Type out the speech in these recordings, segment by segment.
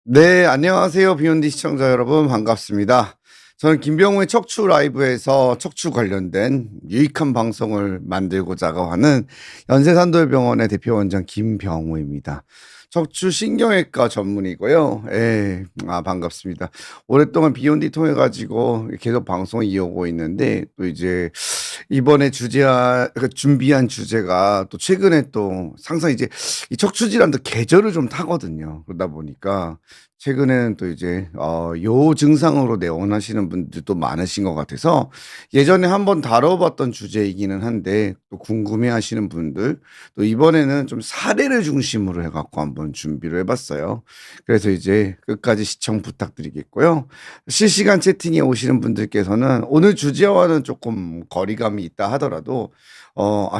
네, 안녕하세요. 비욘디 시청자 여러분, 반갑습니다. 저는 김병호의 척추 라이브에서 척추 관련된 유익한 방송을 만들고자 하는 연세산돌병원의 대표 원장 김병호입니다. 척추 신경외과 전문이고요. 예, 반갑습니다. 오랫동안 비욘디 통해 가지고 계속 방송을 이어오고 있는데 또 이제 이번에 준비한 주제가 또 최근에 또 항상 이제 이 척추 질환도 계절을 좀 타거든요. 그러다 보니까 최근에는 또 이제 요 증상으로 내원하시는 분들도 많으신 것 같아서 예전에 한번 다뤄봤던 주제이기는 한데 또 궁금해하시는 분들 또 이번에는 좀 사례를 중심으로 해갖고 한번 준비를 해봤어요. 그래서 이제 끝까지 시청 부탁드리겠고요. 실시간 채팅에 오시는 분들께서는 오늘 주제와는 조금 거리감이 있다 하더라도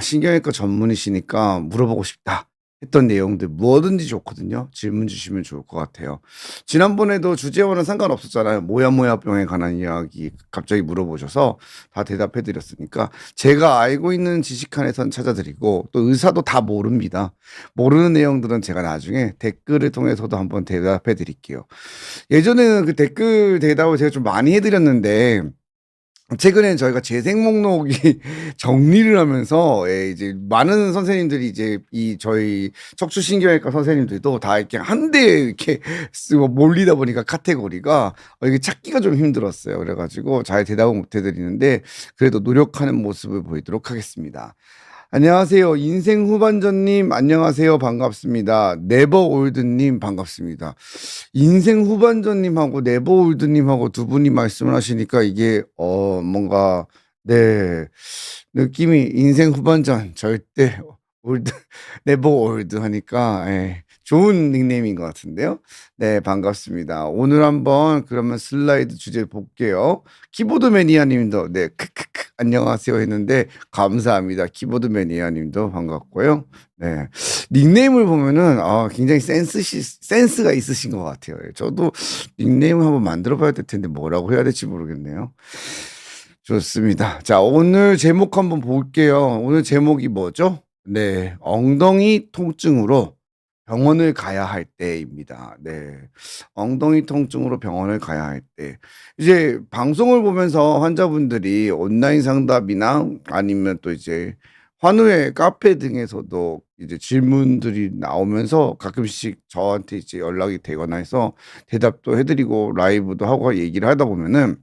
신경외과 전문이시니까 물어보고 싶다 했던 내용들 뭐든지 좋거든요. 질문 주시면 좋을 것 같아요. 지난번에도 주제와는 상관없었잖아요. 모야모야병에 관한 이야기 갑자기 물어보셔서 다 대답해 드렸으니까 제가 알고 있는 지식 한에선 찾아드리고 또 의사도 다 모릅니다. 모르는 내용들은 제가 나중에 댓글을 통해서도 한번 대답해 드릴게요. 예전에는 그 댓글 대답을 제가 좀 많이 해 드렸는데 최근엔 저희가 재생 목록이 정리를 하면서 이제 많은 선생님들이 이제 이 저희 척추신경외과 선생님들도 다 이렇게 한데 이렇게 쓰고 몰리다 보니까 카테고리가 이게 찾기가 좀 힘들었어요. 그래 가지고 잘 대답을 못 해 드리는데 그래도 노력하는 모습을 보이도록 하겠습니다. 안녕하세요. 인생 후반전님 안녕하세요. 반갑습니다. 네버 올드님 반갑습니다. 인생 후반전님하고 네버 올드님하고 두 분이 말씀을 하시니까 이게 뭔가 네 느낌이 인생 후반전 절대 올드 네버 올드 하니까 좋은 닉네임인 것 같은데요. 네, 반갑습니다. 오늘 한번 그러면 슬라이드 주제 볼게요. 키보드 매니아님도 네 크크크 안녕하세요 했는데 감사합니다. 키보드 매니아님도 반갑고요. 네, 닉네임을 보면은 굉장히 센스가 있으신 것 같아요. 저도 닉네임을 한번 만들어봐야 될 텐데 뭐라고 해야 될지 모르겠네요. 좋습니다. 자, 오늘 제목 한번 볼게요. 오늘 제목이 뭐죠? 네, 엉덩이 통증으로 병원을 가야 할 때입니다. 네. 엉덩이 통증으로 병원을 가야 할 때. 이제 방송을 보면서 환자분들이 온라인 상담이나 아니면 또 이제 환우회 카페 등에서도 이제 질문들이 나오면서 가끔씩 저한테 이제 연락이 되거나 해서 대답도 해 드리고 라이브도 하고 얘기를 하다 보면은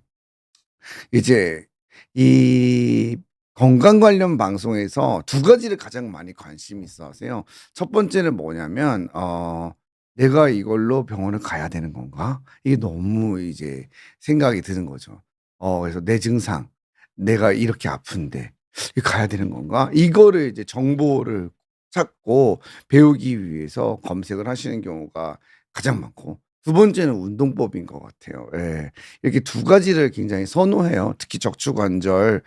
이제 이 건강 관련 방송에서 두 가지를 가장 많이 관심이 있어 하세요. 첫 번째는 뭐냐면 '내가 이걸로 병원을 가야 되는 건가?' 이게 너무 이제 생각이 드는 거죠. 그래서 '내 증상, 내가 이렇게 아픈데 이 가야 되는 건가?' 이거를 이제 정보를 찾고 배우기 위해서 검색을 하시는 경우가 가장 많고 두 번째는 운동법인 것 같아요. 예. 이렇게 두 가지를 굉장히 선호해요. 특히 척추관절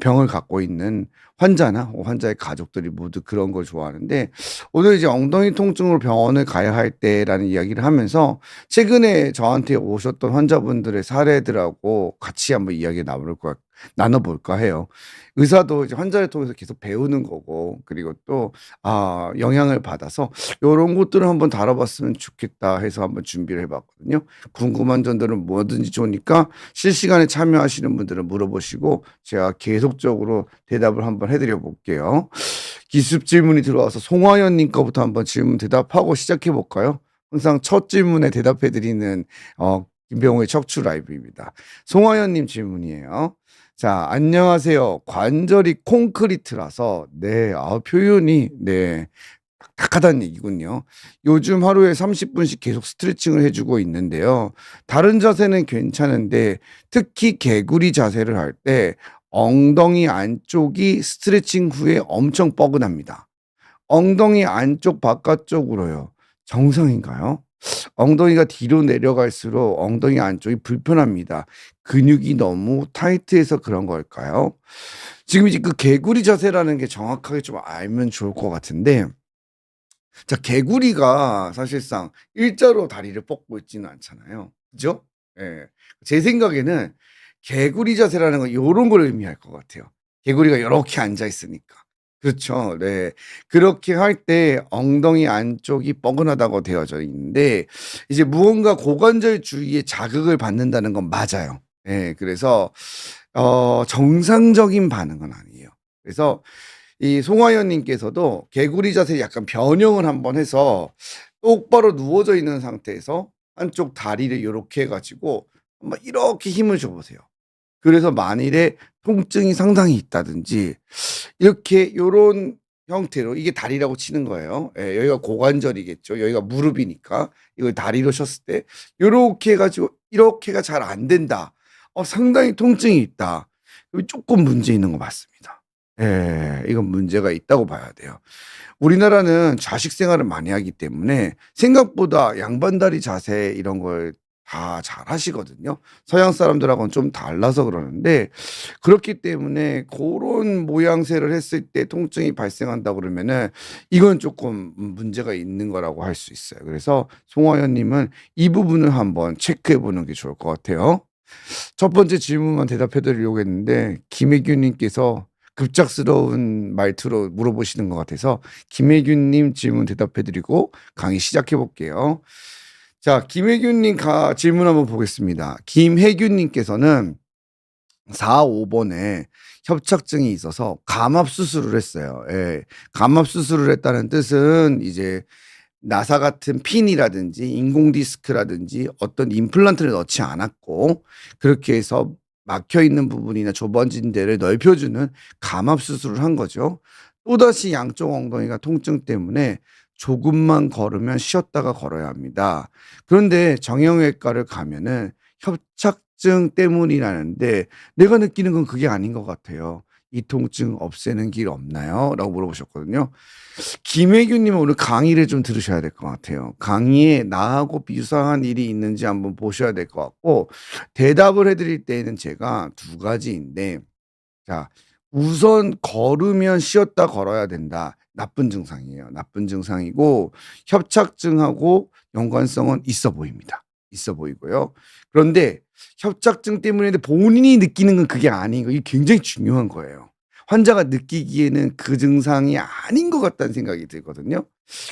병을 갖고 있는 환자나 환자의 가족들이 모두 그런 걸 좋아하는데 오늘 이제 엉덩이 통증으로 병원을 가야 할 때라는 이야기를 하면서 최근에 저한테 오셨던 환자분들의 사례들하고 같이 한번 이야기 나눠 볼까 해요. 의사도 이제 환자를 통해서 계속 배우는 거고 그리고 또 영향을 받아서 요런 것들을 한번 다뤄봤으면 좋겠다 해서 한번 준비를 해 봤거든요. 궁금한 점들은 뭐든지 좋으니까 실시간에 참여하시는 분들은 물어보시고 제가 계속적으로 대답을 한번 해 드려 볼게요. 기습 질문이 들어와서 송하연 님 거부터 한번 질문 대답하고 시작해 볼까요? 항상 첫 질문에 대답해 드리는 김병호의 척추 라이브입니다. 송하연 님 질문이에요. 자, 안녕하세요. 관절이 콘크리트라서 네, 표현이 네. 딱딱하다는 얘기군요. 요즘 하루에 30분씩 계속 스트레칭을 해 주고 있는데요. 다른 자세는 괜찮은데 특히 개구리 자세를 할 때 엉덩이 안쪽이 스트레칭 후에 엄청 뻐근합니다. 엉덩이 안쪽 바깥쪽으로요. 정상인가요? 엉덩이가 뒤로 내려갈수록 엉덩이 안쪽이 불편합니다. 근육이 너무 타이트해서 그런 걸까요? 지금 이제 그 개구리 자세라는 게 정확하게 좀 알면 좋을 것 같은데 자, 개구리가 사실상 일자로 다리를 뻗고 있지는 않잖아요. 그죠? 예. 제 생각에는 개구리 자세라는 건 요런 걸 의미할 것 같아요. 개구리가 요렇게 앉아 있으니까. 그렇죠. 네. 그렇게 할 때 엉덩이 안쪽이 뻐근하다고 되어져 있는데 이제 무언가 고관절 주위에 자극을 받는다는 건 맞아요. 예. 그래서 정상적인 반응은 아니에요. 그래서 이 송하연 님께서도 개구리 자세 약간 변형을 한번 해서 똑바로 누워져 있는 상태에서 한쪽 다리를 요렇게 해 가지고 한번 이렇게 힘을 줘 보세요. 그래서 만일에 통증이 상당히 있다든지 이렇게 요런 형태로 이게 다리라고 치는 거예요. 예, 여기가 고관절이겠죠. 여기가 무릎이니까 이걸 다리로 쳤을 때 요렇게 해 가지고 이렇게가 잘 안 된다. 상당히 통증이 있다. 그럼 쪼끔 문제 있는 거 맞습니다. 예. 이건 문제가 있다고 봐야 돼요. 우리나라는 좌식 생활을 많이 하기 때문에 생각보다 양반다리 자세 이런 걸 다 잘하시거든요. 서양 사람들하고는 좀 달라서 그러는데 그렇기 때문에 고런 모양새를 했을 때 통증이 발생한다 그러면은 이건 쪼끔 문제가 있는 거라고 할 수 있어요. 그래서 송하연 님은 이 부분을 한번 체크해 보는 게 좋을 것 같아요. 첫 번째 질문만 대답해 드리려고 했는데 김혜균 님께서 급작스러운 말투로 물어보시는 것 같아서 김혜균 님 질문 대답해 드리고 강의 시작해 볼게요. 자, 김혜균 님 질문 한번 보겠습니다. 김혜균 님께서는 4-5 번에 협착증이 있어서 감압 수술을 했어요. 예. 감압 수술을 했다는 뜻은 이제 나사 같은 핀이라든지 인공 디스크라든지 어떤 임플란트를 넣지 않았고 그렇게 해서 막혀 있는 부분이나 좁아진 데를 넓혀 주는 감압 수술을 한 거죠. 또다시 양쪽 엉덩이가 통증 때문에 조금만 걸으면 쉬었다가 걸어야 합니다. 그런데 정형외과를 가면은 협착증 때문이라는데 내가 느끼는 건 그게 아닌 것 같아요. "이 통증 없애는 길 없나요?" 라고 물어보셨거든요. 김혜균 님은 오늘 강의를 좀 들으셔야 될 것 같아요. 강의에 나하고 유사한 일이 있는지 한번 보셔야 될 것 같고 대답을 해 드릴 때에는 제가 두 가지인데 자, 우선 "걸으면 쉬었다 걸어야 된다." 나쁜 증상이에요. 나쁜 증상이고 협착증하고 연관성은 있어 보입니다. 있어 보이고요. 그런데 협착증 때문에 본인이 느끼는 건 그게 아닌 거 이게 굉장히 중요한 거예요. 환자가 느끼기에는 그 증상이 아닌 것 같다는 생각이 들거든요.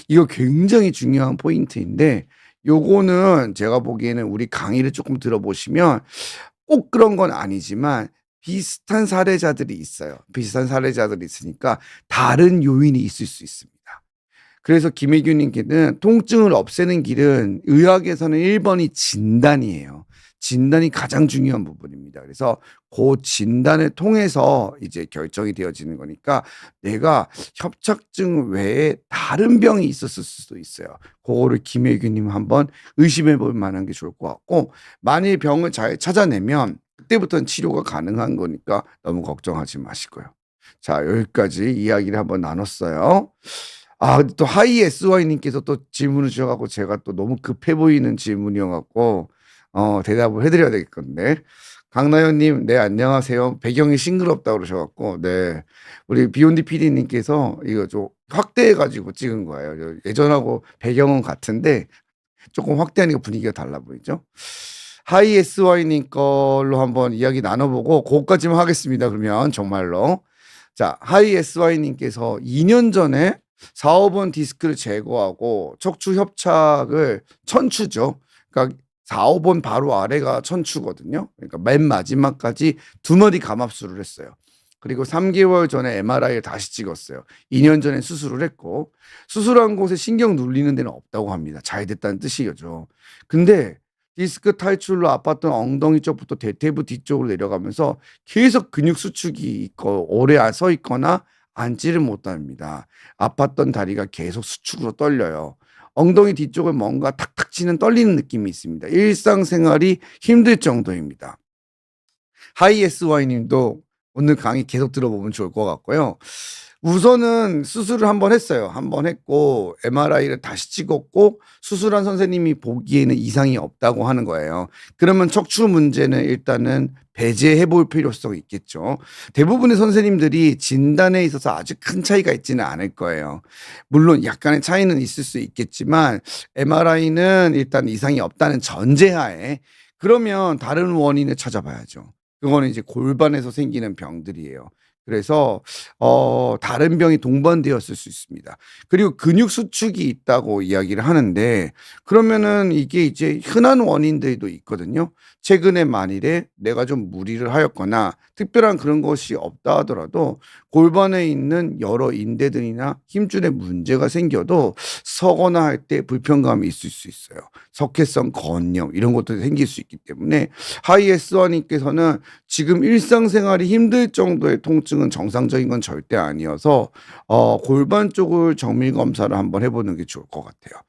이거 굉장히 중요한 포인트인데 요거는 제가 보기에는 우리 강의를 쪼끔 들어보시면 꼭 그런 건 아니지만 비슷한 사례자들이 있어요. 비슷한 사례자들이 있으니까 다른 요인이 있을 수 있습니다. 그래서 김혜균 님께는 통증을 없애는 길은 의학에서는 1 번이 진단이에요. 진단이 가장 중요한 부분입니다. 그래서 고 진단을 통해서 이제 결정이 되어지는 거니까 내가 협착증 외에 다른 병이 있었을 수도 있어요. 고거를 김혜균 님 한번 의심해 볼 만한 게 좋을 것 같고 만일 병을 잘 찾아내면 그때부터는 치료가 가능한 거니까 너무 걱정하지 마시고요. 자, 여기까지 이야기를 한번 나눴어요. 근데 또 하이 SY 님께서 또 질문을 주셔 갖고 제가 또 너무 급해 보이는 질문이어 갖고 대답을 해 드려야 되겠건데 강나연 님 네 안녕하세요. 배경이 싱그럽다고 그러셔 갖고 네. 우리 비욘디 PD 님께서 이거 좀 확대해 가지고 찍은 거예요. 예전하고 배경은 같은데 쪼끔 확대하니까 분위기가 달라 보이죠? 하이 SY 님 걸로 한번 이야기 나눠 보고 고거까지만 하겠습니다 그러면 정말로. 자, 하이 SY 님께서 2년 전에 4-5번 디스크를 제거하고 척추 협착을 천추죠. 그러니까 4-5번 바로 아래가 천추거든요. 그러니까 맨 마지막까지 2 마디 감압술을 했어요. 그리고 3 개월 전에 MRI를 다시 찍었어요. 2년 전에 수술을 했고 수술한 곳에 신경 눌리는 데는 없다고 합니다. 잘 됐다는 뜻이죠. 근데 디스크 탈출로 아팠던 엉덩이 쪽부터 대퇴부 뒤쪽으로 내려가면서 계속 근육 수축이 있고 오래 서 있거나 앉지를 못합니다. 아팠던 다리가 계속 수축으로 떨려요. 엉덩이 뒤쪽을 뭔가 탁탁 치는 떨리는 느낌이 있습니다. 일상생활이 힘들 정도입니다. 하이 SY 님도 오늘 강의 계속 들어보면 좋을 것 같고요. 우선은 수술을 한 번 했어요. 한 번 했고 MRI를 다시 찍었고 수술한 선생님이 보기에는 이상이 없다고 하는 거예요. 그러면 척추 문제는 일단은 배제해 볼 필요성이 있겠죠. 대부분의 선생님들이 진단에 있어서 아주 큰 차이가 있지는 않을 거예요. 물론 약간의 차이는 있을 수 있겠지만 MRI는 일단 이상이 없다는 전제하에 그러면 다른 원인을 찾아봐야죠. 그거는 이제 골반에서 생기는 병들이에요. 그래서 다른 병이 동반되었을 수 있습니다. 그리고 근육 수축이 있다고 이야기를 하는데 그러면은 이게 이제 흔한 원인들도 있거든요. 최근에 만일에 내가 좀 무리를 하였거나 특별한 그런 것이 없다 하더라도 골반에 있는 여러 인대들이나 힘줄에 문제가 생겨도 서거나 할 때 불편감이 있을 수 있어요. 석회성 건염 이런 것도 생길 수 있기 때문에 하이 S1 님께서는 지금 일상생활이 힘들 정도의 통증은 정상적인 건 절대 아니어서 골반 쪽을 정밀 검사를 한번 해 보는 게 좋을 것 같아요.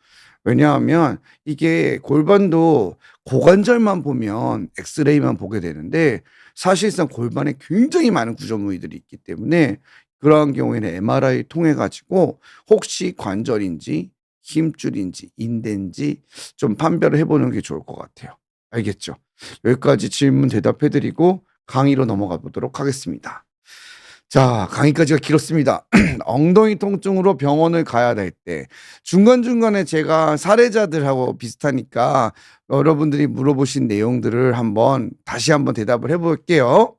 왜냐하면 이게 골반도 고관절만 보면 엑스레이만 보게 되는데 사실상 골반에 굉장히 많은 구조물들이 있기 때문에 그러한 경우에는 MRI 통해 가지고 혹시 관절인지 힘줄인지 인대인지 좀 판별을 해 보는 게 좋을 것 같아요. 알겠죠? 여기까지 질문 대답해 드리고 강의로 넘어가 보도록 하겠습니다. 자, 강의까지가 길었습니다. 엉덩이 통증으로 병원을 가야 될 때 중간중간에 제가 사례자들하고 비슷하니까 여러분들이 물어보신 내용들을 다시 한번 대답을 해 볼게요.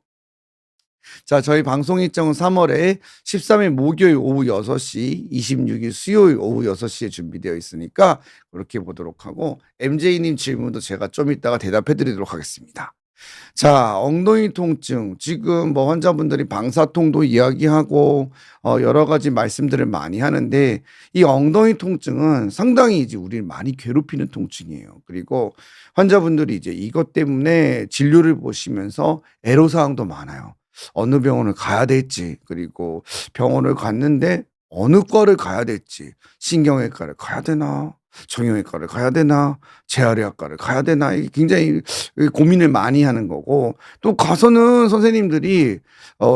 자, 저희 방송 일정은 3월에 13일 목요일 오후 6시, 26일 수요일 오후 6시에 준비되어 있으니까 그렇게 보도록 하고 MJ님 질문도 제가 좀 이따가 대답해 드리도록 하겠습니다. 자, 엉덩이 통증. 지금 뭐 환자분들이 방사통도 이야기하고 여러 가지 말씀들을 많이 하는데 이 엉덩이 통증은 상당히 이제 우리를 많이 괴롭히는 통증이에요. 그리고 환자분들이 이제 이것 때문에 진료를 보시면서 애로사항도 많아요. 어느 병원을 가야 될지, 그리고 병원을 갔는데 어느 과를 가야 될지, 신경외과를 가야 되나? 정형외과를 가야 되나? 재활의학과를 가야 되나? 이게 굉장히 고민을 많이 하는 거고 또 가서는 선생님들이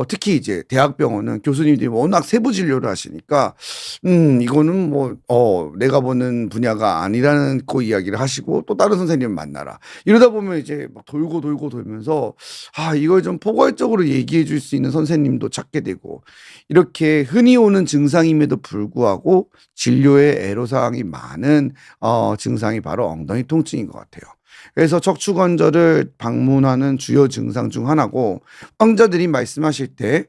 특히 이제 대학병원은 교수님들이 워낙 세부 진료를 하시니까 이거는 뭐 내가 보는 분야가 아니라는 그 이야기를 하시고 또 다른 선생님을 만나라. 이러다 보면 이제 막 돌고 돌고 돌면서 이걸 좀 포괄적으로 얘기해 줄 수 있는 선생님도 찾게 되고 이렇게 흔히 오는 증상임에도 불구하고 진료에 애로사항이 많은 증상이 바로 엉덩이 통증인 것 같아요. 그래서 척추관절을 방문하는 주요 증상 중 하나고 환자들이 말씀하실 때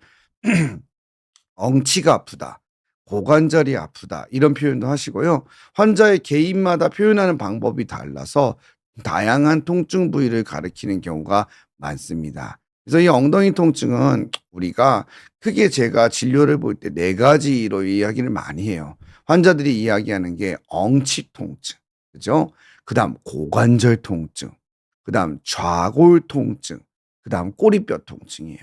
엉치가 아프다, 고관절이 아프다 이런 표현도 하시고요. 환자의 개인마다 표현하는 방법이 달라서 다양한 통증 부위를 가리키는 경우가 많습니다. 그래서 이 엉덩이 통증은 우리가 크게 제가 진료를 볼 때 네 가지로 이야기를 많이 해요. 환자들이 이야기하는 게 엉치 통증, 그죠? 그다음 고관절 통증, 그다음 좌골 통증, 그다음 꼬리뼈 통증이에요.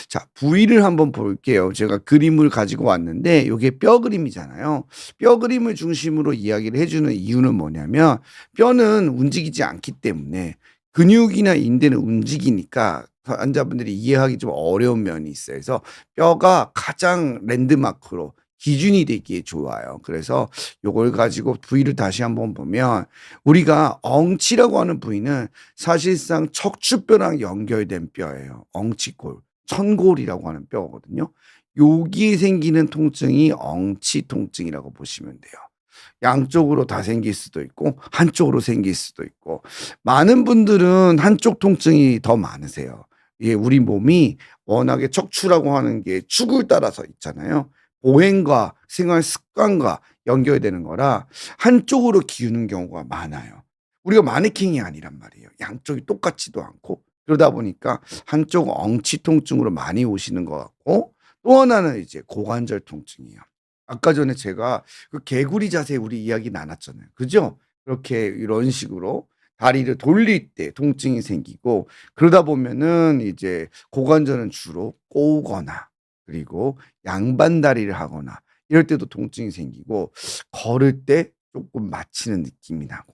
자, 부위를 한번 볼게요. 제가 그림을 가지고 왔는데 요게 뼈 그림이잖아요. 뼈 그림을 중심으로 이야기를 해 주는 이유는 뭐냐면 뼈는 움직이지 않기 때문에 근육이나 인대는 움직이니까 환자분들이 이해하기 좀 어려운 면이 있어요. 그래서 뼈가 가장 랜드마크로 기준이 되기에 좋아요. 그래서 요걸 가지고 부위를 다시 한번 보면 우리가 엉치라고 하는 부위는 사실상 척추뼈랑 연결된 뼈예요. 엉치골, 천골이라고 하는 뼈거든요. 여기에 생기는 통증이 엉치 통증이라고 보시면 돼요. 양쪽으로 다 생길 수도 있고 한쪽으로 생길 수도 있고 많은 분들은 한쪽 통증이 더 많으세요. 예, 우리 몸이 워낙에 척추라고 하는 게 축을 따라서 있잖아요. 보행과 생활 습관과 연결되는 거라 한쪽으로 기우는 경우가 많아요. 우리가 마네킹이 아니란 말이에요. 양쪽이 똑같지도 않고 그러다 보니까 한쪽 엉치 통증으로 많이 오시는 것 같고 또 하나는 이제 고관절 통증이에요. 아까 전에 제가 그 개구리 자세 우리 이야기 나눴잖아요. 그죠? 그렇게 이런 식으로 다리를 돌릴 때 통증이 생기고 그러다 보면은 이제 고관절은 주로 꼬우거나 그리고 양반 다리를 하거나 이럴 때도 통증이 생기고 걸을 때 조금 마치는 느낌이 나고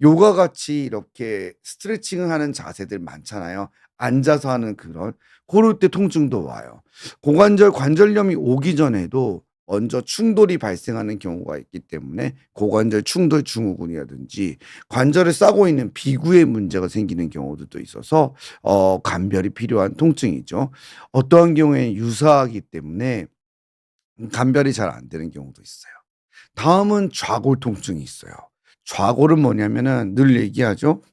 요가 같이 이렇게 스트레칭을 하는 자세들 많잖아요. 앉아서 하는 그런 고럴 때 통증도 와요. 고관절 관절염이 오기 전에도 먼저 충돌이 발생하는 경우가 있기 때문에 고관절 충돌 증후군이라든지 관절을 싸고 있는 비구에 문제가 생기는 경우도 있어서 감별이 필요한 통증이죠. 어떠한 경우에는 유사하기 때문에 감별이 잘 안 되는 경우도 있어요. 다음은 좌골 통증이 있어요. 좌골은 뭐냐면은 늘 얘기하죠.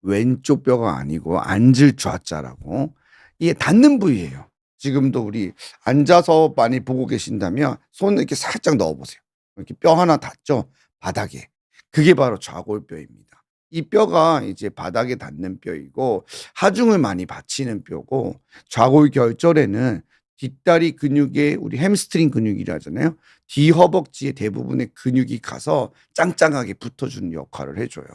왼쪽 뼈가 아니고 앉을 좌자라고 이게 닿는 부위예요. 지금도 우리 앉아서 많이 보고 계신다면 손을 이렇게 살짝 넣어 보세요. 이렇게 뼈 하나 닿죠? 바닥에. 그게 바로 좌골뼈입니다. 이 뼈가 이제 바닥에 닿는 뼈이고 하중을 많이 받치는 뼈고, 좌골결절에는 뒷다리 근육에 우리 햄스트링 근육이라 하잖아요. 뒤 허벅지의 대부분의 근육이 가서 짱짱하게 붙어주는 역할을 해줘요.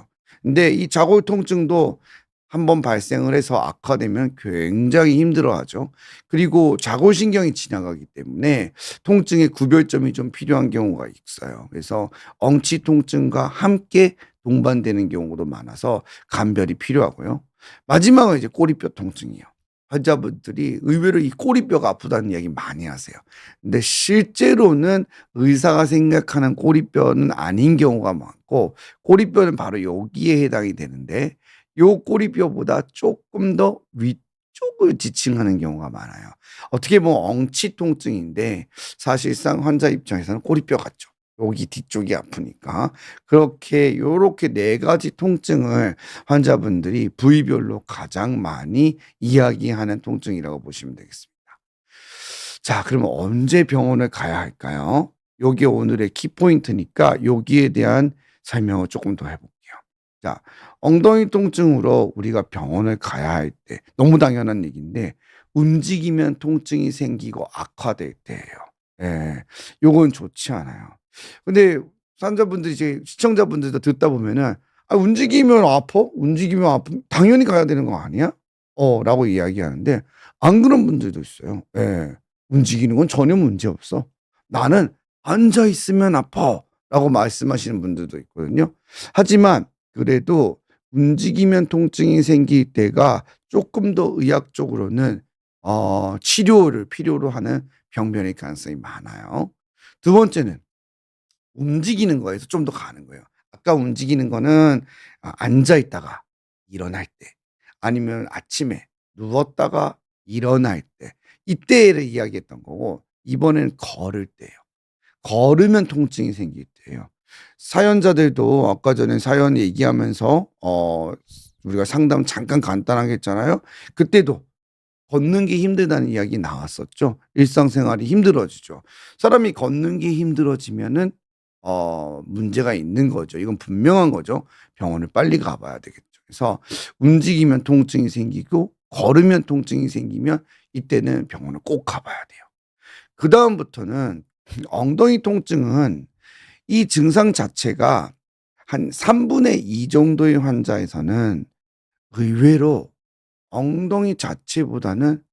근데 이 좌골 통증도 한번 발생을 해서 악화되면 굉장히 힘들어하죠. 그리고 좌골신경이 지나가기 때문에 통증의 구별점이 좀 필요한 경우가 있어요. 그래서 엉치 통증과 함께 동반되는 경우도 많아서 감별이 필요하고요. 마지막은 이제 꼬리뼈 통증이에요. 환자분들이 의외로 이 꼬리뼈가 아프다는 이야기 많이 하세요. 근데 실제로는 의사가 생각하는 꼬리뼈는 아닌 경우가 많고, 꼬리뼈는 바로 여기에 해당이 되는데 요 꼬리뼈보다 조금 더 위쪽을 지칭하는 경우가 많아요. 어떻게 보면 엉치 통증인데 사실상 환자 입장에서는 꼬리뼈 같죠. 여기 뒤쪽이 아프니까. 그렇게 요렇게 4 가지 통증을 환자분들이 부위별로 가장 많이 이야기하는 통증이라고 보시면 되겠습니다. 자, 그러면 언제 병원을 가야 할까요? 요게 오늘의 키포인트니까 여기에 대한 설명을 조금 더 해 볼게요. 자, 엉덩이 통증으로 우리가 병원을 가야 할 때 너무 당연한 얘기인데, 움직이면 통증이 생기고 악화될 때예요. 예. 요건 좋지 않아요. 근데 환자분들이 이제 시청자분들도 듣다 보면은 "아 움직이면 아파? 움직이면 아프면 당연히 가야 되는 거 아니야?" 라고 이야기하는데, 안 그런 분들도 있어요. 예. "움직이는 건 전혀 문제 없어. 나는 앉아 있으면 아파."라고 말씀하시는 분들도 있거든요. 하지만 그래도 움직이면 통증이 생길 때가 쪼끔 더 의학적으로는 치료를 필요로 하는 병변일 가능성이 많아요. 두 번째는 움직이는 거에서 좀 더 가는 거예요. 아까 움직이는 거는 앉아 있다가 일어날 때, 아니면 아침에 누웠다가 일어날 때, 이때를 이야기했던 거고, 이번에는 걸을 때예요. 걸으면 통증이 생길 때예요. 사연자들도 아까 전에 사연 얘기하면서 우리가 상담 잠깐 간단하게 했잖아요. 그때도 걷는 게 힘들다는 이야기 나왔었죠. 일상생활이 힘들어지죠. 사람이 걷는 게 힘들어지면은 문제가 있는 거죠. 이건 분명한 거죠. 병원을 빨리 가 봐야 되겠죠. 그래서 움직이면 통증이 생기고 걸으면 통증이 생기면 이때는 병원을 꼭 가 봐야 돼요. 그다음부터는 엉덩이 통증은 이 증상 자체가 한 3분의 2 정도의 환자에서는 의외로 엉덩이 자체보다는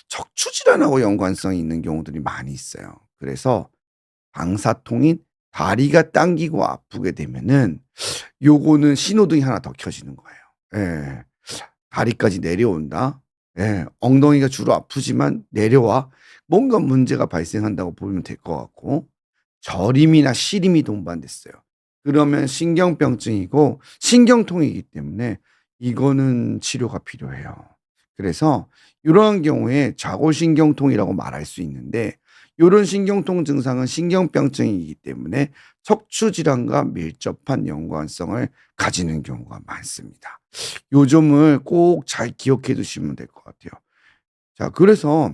척추 질환하고 연관성이 있는 경우들이 많이 있어요. 그래서 방사통인 다리가 당기고 아프게 되면은 요거는 신호등이 하나 더 켜지는 거예요. 예. 다리까지 내려온다. 예. 엉덩이가 주로 아프지만 내려와. 뭔가 문제가 발생한다고 보면 될 것 같고, 저림이나 시림이 동반됐어요. 그러면 신경병증이고 신경통이기 때문에 이거는 치료가 필요해요. 그래서 이러한 경우에 좌골신경통이라고 말할 수 있는데, 요런 신경통 증상은 신경병증이기 때문에 척추 질환과 밀접한 연관성을 가지는 경우가 많습니다. 요 점을 꼭 잘 기억해 두시면 될 것 같아요. 자, 그래서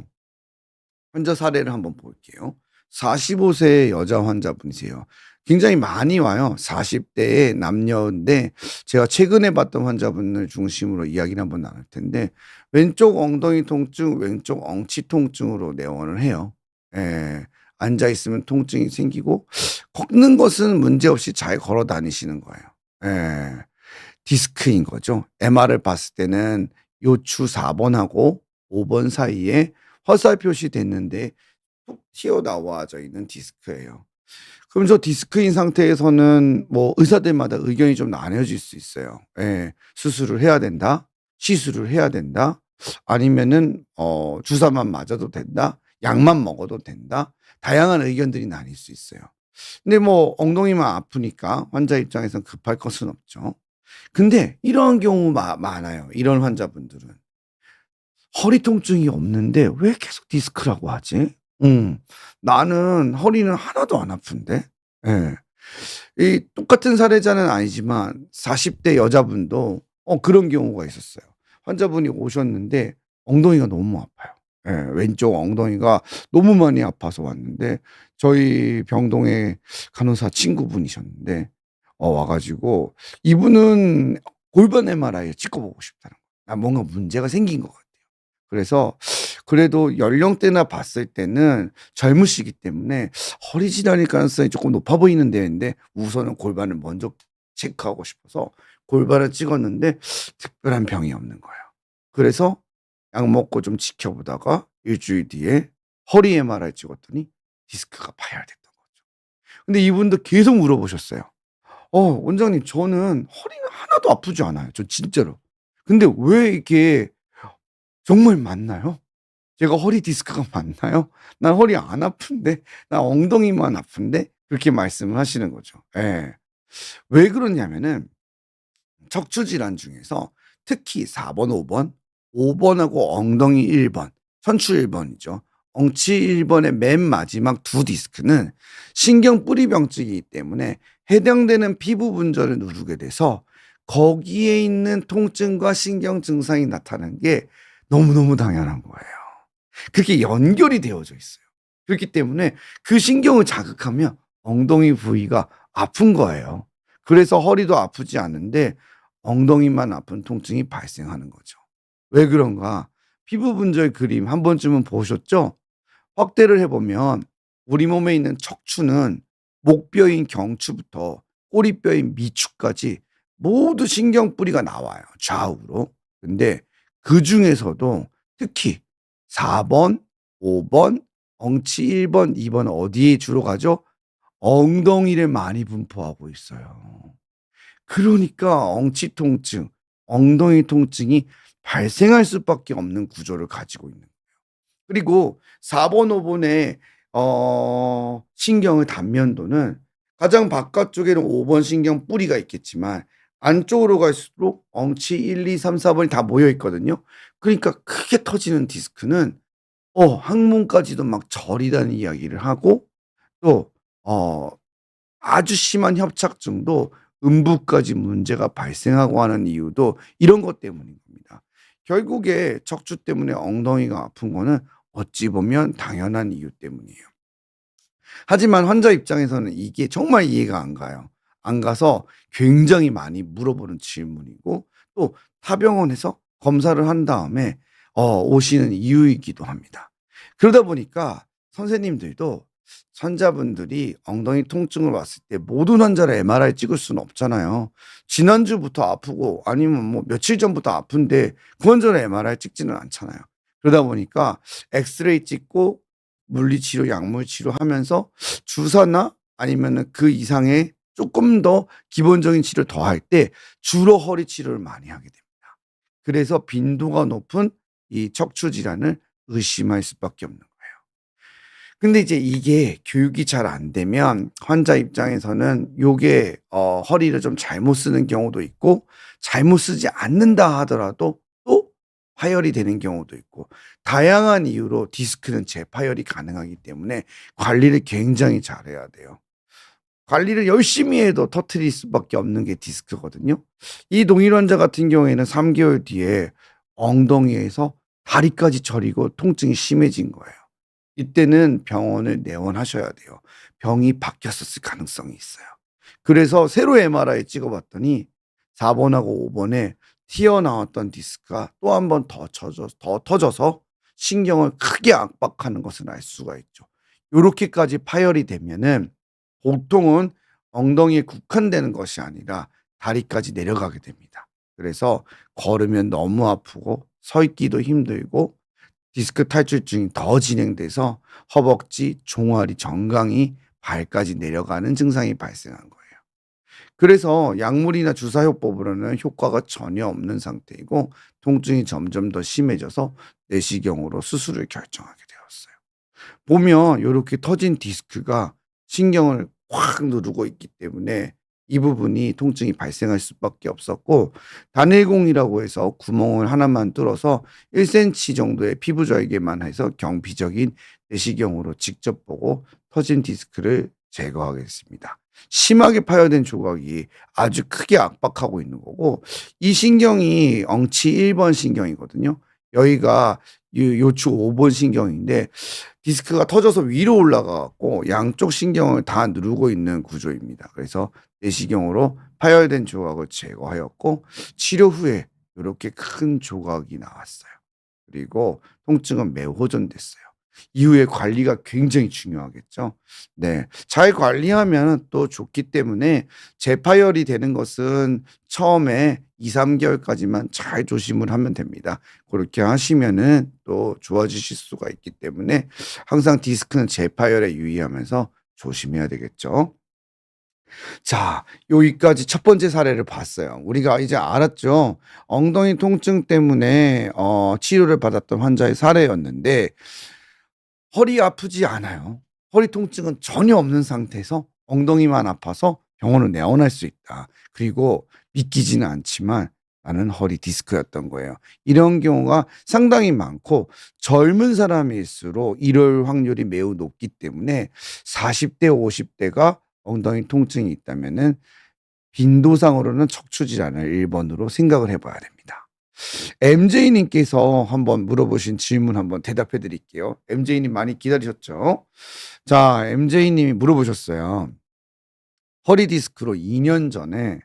환자 사례를 한번 볼게요. 45세 여자 환자분이세요. 굉장히 많이 와요. 40 대의 남녀인데 제가 최근에 봤던 환자분을 중심으로 이야기를 한번 나눌 텐데, 왼쪽 엉덩이 통증, 왼쪽 엉치 통증으로 내원을 해요. 예. 앉아 있으면 통증이 생기고 걷는 것은 문제없이 잘 걸어 다니시는 거예요. 예. 디스크인 거죠. MR을 봤을 때는 요추 4번하고 5번 사이에 화살 표시됐는데 툭 튀어나와져 있는 디스크예요. 그럼 저 디스크인 상태에서는 뭐 의사들마다 의견이 좀 나뉘어질 수 있어요. 예. 수술을 해야 된다. 시술을 해야 된다. 아니면은 주사만 맞아도 된다. 약만 먹어도 된다. 다양한 의견들이 나뉠 수 있어요. 근데 뭐 엉덩이만 아프니까 환자 입장에선 급할 것은 없죠. 근데 이런 경우 많아요. 이런 환자분들은. 허리 통증이 없는데 왜 계속 디스크라고 하지? 음. 나는 허리는 하나도 안 아픈데. 예. 이 똑같은 사례자는 아니지만 40대 여자분도 그런 경우가 있었어요. 환자분이 오셨는데 엉덩이가 너무 아파요. 예, 왼쪽 엉덩이가 너무 많이 아파서 왔는데 저희 병동의 간호사 친구분이셨는데 와 가지고 이분은 골반 MRI 찍어 보고 싶다는 거예요. 뭔가 문제가 생긴 것 같아요. 그래서 그래도 연령대나 봤을 때는 젊으시기 때문에 허리 질환일 가능성이 조금 높아 보이는데 했는데 우선은 골반을 먼저 체크하고 싶어서 골반을 찍었는데 특별한 병이 없는 거예요. 그래서 약 먹고 좀 지켜보다가 일 주일 뒤에 허리 MRI 찍었더니 디스크가 파열됐던 거죠. 근데 이분도 계속 물어보셨어요. 원장님, 저는 허리는 하나도 아프지 않아요. 저 진짜로. 근데 왜 이게 정말 맞나요? 제가 허리 디스크가 맞나요? 난 허리 안 아픈데, 난 엉덩이만 아픈데? 그렇게 말씀을 하시는 거죠. 예. 왜 그러냐면은 척추 질환 중에서 특히 4번, 5번, 5번하고 엉덩이 1번, 천추 1번이죠. 엉치 1번의 맨 마지막 두 디스크는 신경 뿌리병증이기 때문에 해당되는 피부 분절을 누르게 돼서 거기에 있는 통증과 신경 증상이 나타나는 게 너무너무 당연한 거예요. 그렇게 연결이 되어져 있어요. 그렇기 때문에 그 신경을 자극하면 엉덩이 부위가 아픈 거예요. 그래서 허리도 아프지 않은데 엉덩이만 아픈 통증이 발생하는 거죠. 왜 그런가? 피부 분절 그림 한 번쯤은 보셨죠? 확대를 해보면 우리 몸에 있는 척추는 목뼈인 경추부터 꼬리뼈인 미추까지 모두 신경뿌리가 나와요. 좌우로. 근데 그 중에서도 특히 4번, 5번, 엉치 1번, 2번 어디에 주로 가죠? 엉덩이를 많이 분포하고 있어요. 그러니까 엉치 통증, 엉덩이 통증이 발생할 수밖에 없는 구조를 가지고 있는 거예요. 그리고 4번, 5번의 신경의 단면도는 가장 바깥쪽에는 5번 신경 뿌리가 있겠지만 안쪽으로 갈수록 엉치 1, 2, 3, 4번이 다 모여 있거든요. 그러니까 크게 터지는 디스크는 항문까지도 막 저리다는 이야기를 하고 또 아주 심한 협착증도 음부까지 문제가 발생하고 하는 이유도 이런 것 때문인 겁니다. 결국에 척추 때문에 엉덩이가 아픈 거는 어찌 보면 당연한 이유 때문이에요. 하지만 환자 입장에서는 이게 정말 이해가 안 가요. 안 가서 굉장히 많이 물어보는 질문이고 또 타병원에서 검사를 한 다음에 오시는 이유이기도 합니다. 그러다 보니까 선생님들도 환자분들이 엉덩이 통증을 왔을 때 모든 환자를 MRI 찍을 수는 없잖아요. 지난주부터 아프고 아니면 뭐 며칠 전부터 아픈데 그 환자를 MRI 찍지는 않잖아요. 그러다 보니까 엑스레이 찍고 물리치료, 약물치료 하면서 주사나 아니면은 그 이상의 조금 더 기본적인 치료를 더할 때 주로 허리 치료를 많이 하게 됩니다. 그래서 빈도가 높은 이 척추 질환을 의심할 수밖에 없는 거예요. 근데 이제 이게 교육이 잘 안 되면 환자 입장에서는 요게 허리를 좀 잘못 쓰는 경우도 있고 잘못 쓰지 않는다 하더라도 또 파열이 되는 경우도 있고 다양한 이유로 디스크는 재파열이 가능하기 때문에 관리를 굉장히 잘해야 돼요. 관리를 열심히 해도 터뜨릴 수밖에 없는 게 디스크거든요. 이 동일 환자 같은 경우에는 3개월 뒤에 엉덩이에서 다리까지 저리고 통증이 심해진 거예요. 이때는 병원을 내원하셔야 돼요. 병이 바뀌었었을 가능성이 있어요. 그래서 새로 MRI 찍어봤더니 4번하고 5번에 튀어나왔던 디스크가 또 한 번 더 터져서 신경을 크게 압박하는 것을 알 수가 있죠. 요렇게까지 파열이 되면은 보통은 엉덩이에 국한되는 것이 아니라 다리까지 내려가게 됩니다. 그래서 걸으면 너무 아프고 서 있기도 힘들고 디스크 탈출증이 더 진행돼서 허벅지, 종아리, 정강이 발까지 내려가는 증상이 발생한 거예요. 그래서 약물이나 주사요법으로는 효과가 전혀 없는 상태이고 통증이 점점 더 심해져서 내시경으로 수술을 결정하게 되었어요. 보면 이렇게 터진 디스크가 신경을 확 누르고 있기 때문에 이 부분이 통증이 발생할 수밖에 없었고 단일공이라고 해서 구멍을 하나만 뚫어서 1cm 정도의 피부 절개만 해서 경비적인 내시경으로 직접 보고 터진 디스크를 제거하겠습니다. 심하게 파열된 조각이 아주 크게 압박하고 있는 거고 이 신경이 엉치 1번 신경이거든요. 여기가 요추 5번 신경인데 디스크가 터져서 위로 올라가 갖고 양쪽 신경을 다 누르고 있는 구조입니다. 그래서 내시경으로 파열된 조각을 제거하였고 치료 후에 이렇게 큰 조각이 나왔어요. 그리고 통증은 매우 호전됐어요. 이후에 관리가 굉장히 중요하겠죠. 네. 잘 관리하면 또 좋기 때문에 재파열이 되는 것은 처음에 2-3 개월까지만 잘 조심을 하면 됩니다. 그렇게 하시면은 또 좋아지실 수가 있기 때문에 항상 디스크는 재파열에 유의하면서 조심해야 되겠죠. 자, 여기까지 첫 번째 사례를 봤어요. 우리가 이제 알았죠. 엉덩이 통증 때문에 치료를 받았던 환자의 사례였는데 허리 아프지 않아요. 허리 통증은 전혀 없는 상태에서 엉덩이만 아파서 병원을 내원할 수 있다. 그리고 믿기지는 않지만 나는 허리 디스크였던 거예요. 이런 경우가 상당히 많고 젊은 사람일수록 이럴 확률이 매우 높기 때문에 40대, 50대가 엉덩이 통증이 있다면은 빈도상으로는 척추 질환을 1번으로 생각을 해봐야 됩니다. MJ님께서 한번 물어보신 질문 한번 대답해 드릴게요. MJ님 많이 기다리셨죠? 자, MJ님이 물어보셨어요. 허리 디스크로 2년 전에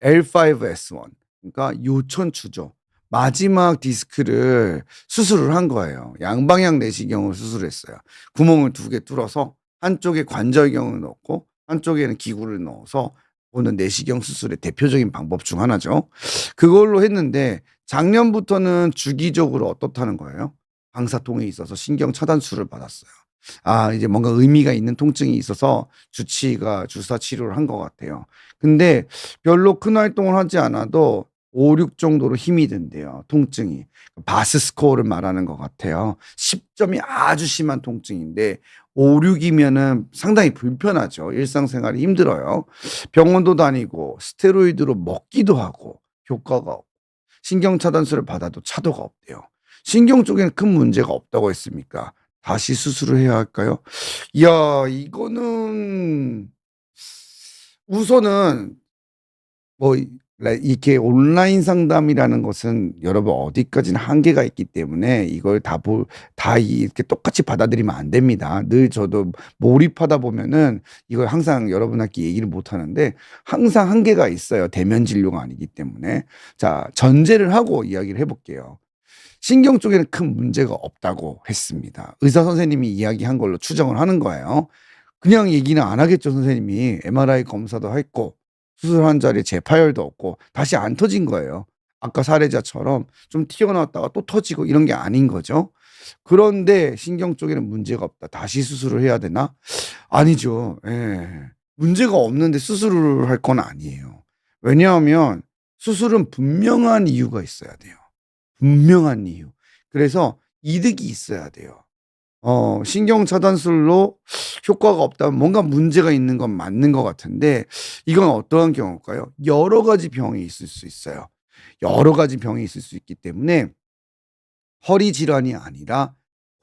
L5S1 그러니까 요천추죠. 마지막 디스크를 수술을 한 거예요. 양방향 내시경을 수술했어요. 구멍을 2개 뚫어서 한쪽에 관절경을 넣고 한쪽에는 기구를 넣어서 보는 내시경 수술의 대표적인 방법 중 하나죠. 그걸로 했는데 작년부터는 주기적으로 어떻다는 거예요? 방사통이 있어서 신경 차단술을 받았어요. 아, 이제 뭔가 의미가 있는 통증이 있어서 주사 치료를 한 것 같아요. 근데 별로 큰 활동을 하지 않아도 5, 6 정도로 힘이 든대요, 통증이. 바스 스코어를 말하는 것 같아요. 10점이 아주 심한 통증인데 5, 6이면은 상당히 불편하죠. 일상생활이 힘들어요. 병원도 다니고 스테로이드로 먹기도 하고 효과가 없고 신경 차단술을 받아도 차도가 없대요. 신경 쪽에는 큰 문제가 없다고 했으니까 다시 수술을 해야 할까요? 이야, 이거는 우선은 뭐 이렇게 온라인 상담이라는 것은 여러분 어디까지나 한계가 있기 때문에 이걸 다 이렇게 똑같이 받아들이면 안 됩니다. 늘 저도 몰입하다 보면은 이걸 항상 여러분한테 얘기를 못 하는데 항상 한계가 있어요. 대면 진료가 아니기 때문에. 자, 전제를 하고 이야기를 해 볼게요. 신경 쪽에는 큰 문제가 없다고 했습니다. 의사 선생님이 이야기한 걸로 추정을 하는 거예요. 그냥 얘기는 안 하겠죠, 선생님이. MRI 검사도 했고 수술한 자리에 재파열도 없고 다시 안 터진 거예요. 아까 사례자처럼 좀 튀어나왔다가 또 터지고 이런 게 아닌 거죠. 그런데 신경 쪽에는 문제가 없다. 다시 수술을 해야 되나? 아니죠. 예. 문제가 없는데 수술을 할 건 아니에요. 왜냐하면 수술은 분명한 이유가 있어야 돼요. 분명한 이유. 그래서 이득이 있어야 돼요. 신경 차단술로 효과가 없다면 뭔가 문제가 있는 건 맞는 것 같은데 이건 어떠한 경우일까요? 여러 가지 병이 있을 수 있어요. 여러 가지 병이 있을 수 있기 때문에 허리 질환이 아니라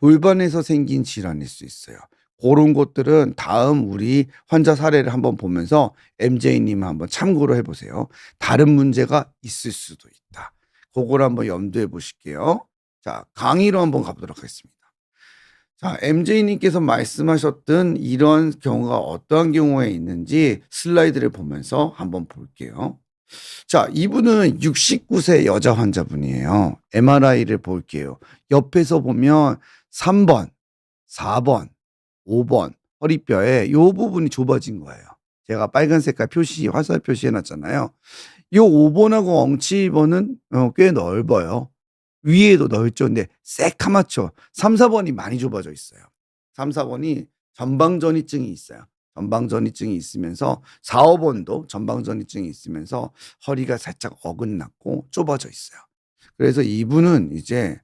골반에서 생긴 질환일 수 있어요. 그런 것들은 다음 우리 환자 사례를 한번 보면서 MJ님 한번 참고를 해보세요. 다른 문제가 있을 수도 있다. 그걸 한번 염두에 보실게요. 자, 강의로 한번 가보도록 하겠습니다. 자, MJ님께서 말씀하셨던 이런 경우가 어떠한 경우에 있는지 슬라이드를 보면서 한번 볼게요. 자, 이분은 69세 여자 환자분이에요. MRI를 볼게요. 옆에서 보면 3번, 4번, 5번 허리뼈에 이 부분이 좁아진 거예요. 제가 빨간 색깔 표시, 화살 표시해 놨잖아요. 이 5번하고 엉치 2번은 꽤 넓어요. 위에도 넓죠. 근데 새카맣죠. 3, 4번이 많이 좁아져 있어요. 3, 4번이 전방전이증이 있어요. 전방전이증이 있으면서 4, 5번도 전방전이증이 있으면서 허리가 살짝 어긋났고 좁아져 있어요. 그래서 이분은 이제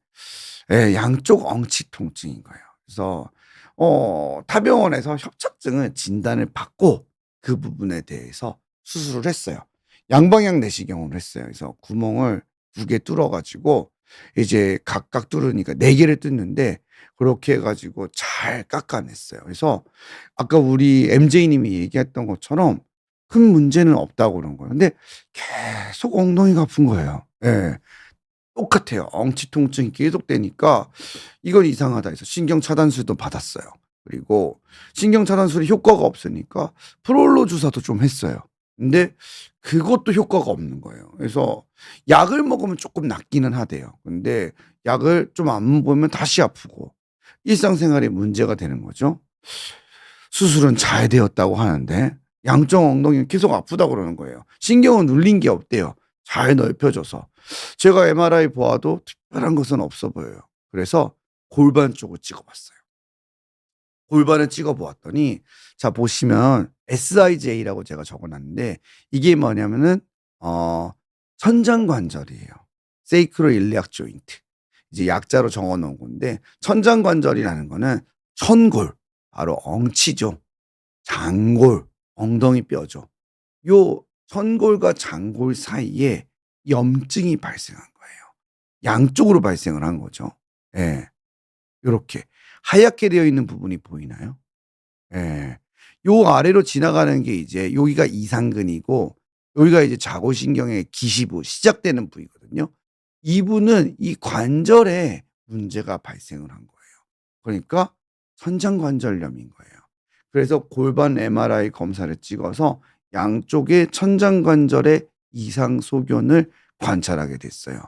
양쪽 엉치 통증인 거예요. 그래서 타병원에서 협착증을 진단을 받고 그 부분에 대해서 수술을 했어요. 양방향 내시경을 했어요. 그래서 구멍을 2개 뚫어 가지고 이제 각각 뚫으니까 4개를 뚫는데 그렇게 해 가지고 잘 깎아냈어요. 그래서 아까 우리 MJ님이 얘기했던 것처럼 큰 문제는 없다고 그런 거예요. 근데 계속 엉덩이가 아픈 거예요. 예. 똑같아요. 엉치 통증이 계속되니까 이건 이상하다 해서 신경 차단술도 받았어요. 그리고 신경 차단술이 효과가 없으니까 프롤로 주사도 좀 했어요. 근데 그것도 효과가 없는 거예요. 그래서 약을 먹으면 조금 낫기는 하대요. 근데 약을 좀 안 먹으면 다시 아프고 일상생활에 문제가 되는 거죠. 수술은 잘 되었다고 하는데 양쪽 엉덩이는 계속 아프다고 그러는 거예요. 신경은 눌린 게 없대요. 잘 넓혀져서. 제가 MRI 보아도 특별한 것은 없어 보여요. 그래서 골반 쪽을 찍어 봤어요. 골반을 찍어 보았더니 자 보시면 SIJ라고 제가 적어 놨는데 이게 뭐냐면은 어 천장관절이에요. 세이크로일리악 조인트. 이제 약자로 적어 놓은 건데 천장관절이라는 거는 천골 바로 엉치죠. 장골, 엉덩이 뼈죠. 요 천골과 장골 사이에 염증이 발생한 거예요. 양쪽으로 발생을 한 거죠. 예. 요렇게 하얗게 되어 있는 부분이 보이나요? 예. 요 아래로 지나가는 게 이제 여기가 이상근이고 여기가 이제 자골신경의 기시부 시작되는 부위거든요. 이분은 이 관절에 문제가 발생을 한 거예요. 그러니까 천장관절염인 거예요. 그래서 골반 MRI 검사를 찍어서 양쪽의 천장관절의 이상 소견을 관찰하게 됐어요.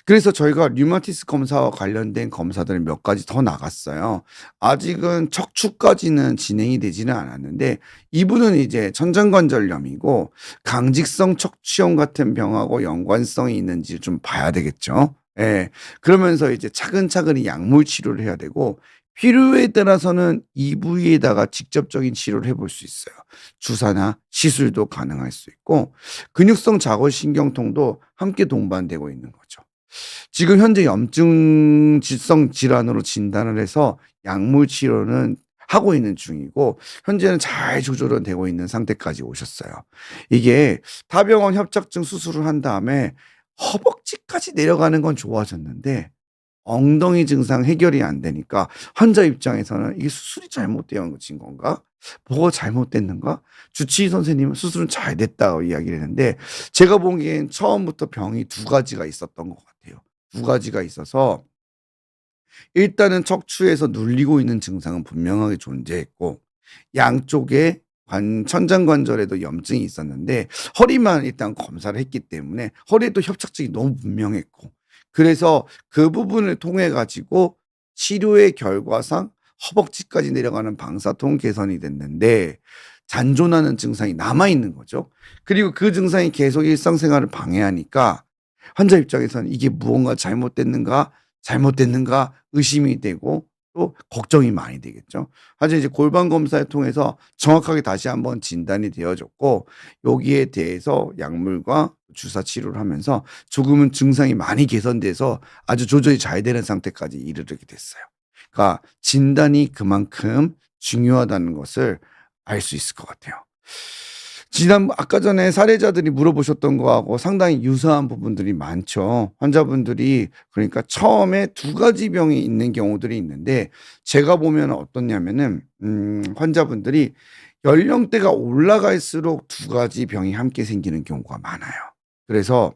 그래서 저희가 류마티스 검사와 관련된 검사들을 몇 가지 더 나갔어요. 아직은 척추까지는 진행이 되지는 않았는데 이분은 이제 천장관절염이고 강직성 척추염 같은 병하고 연관성이 있는지 좀 봐야 되겠죠. 예. 그러면서 이제 차근차근히 약물 치료를 해야 되고 필요에 따라서는 이 부위에다가 직접적인 치료를 해볼 수 있어요. 주사나 시술도 가능할 수 있고 근육성 자골신경통도 함께 동반되고 있는 거죠. 지금 현재 염증성 질환으로 진단을 해서 약물 치료는 하고 있는 중이고 현재는 잘 조절은 되고 있는 상태까지 오셨어요. 이게 타병원 협착증 수술을 한 다음에 허벅지까지 내려가는 건 좋아졌는데 엉덩이 증상 해결이 안 되니까 환자 입장에서는 '이게 수술이 잘못된 건가? 뭐가 잘못됐는가?' 주치의 선생님은 "수술은 잘 됐다."고 이야기를 했는데 제가 보기엔 처음부터 병이 두 가지가 있었던 것 같아요. 두 가지가 있어서 일단은 척추에서 눌리고 있는 증상은 분명하게 존재했고 양쪽에 천장관절에도 염증이 있었는데 허리만 일단 검사를 했기 때문에 허리에도 협착증이 너무 분명했고 그래서 그 부분을 통해 가지고 치료의 결과상 허벅지까지 내려가는 방사통 개선이 됐는데 잔존하는 증상이 남아 있는 거죠. 그리고 그 증상이 계속 일상생활을 방해하니까 환자 입장에서는 '이게 무언가 잘못됐는가?' 의심이 되고 또 걱정이 많이 되겠죠. 하지만 이제 골반 검사를 통해서 정확하게 다시 한번 진단이 되어졌고 여기에 대해서 약물과 주사 치료를 하면서 조금은 증상이 많이 개선돼서 아주 조절이 잘 되는 상태까지 이르게 됐어요. 그러니까 진단이 그만큼 중요하다는 것을 알 수 있을 것 같아요. 아까 전에 사례자들이 물어보셨던 거하고 상당히 유사한 부분들이 많죠. 환자분들이 그러니까 처음에 두 가지 병이 있는 경우들이 있는데 제가 보면 어떻냐면은 환자분들이 연령대가 올라갈수록 두 가지 병이 함께 생기는 경우가 많아요. 그래서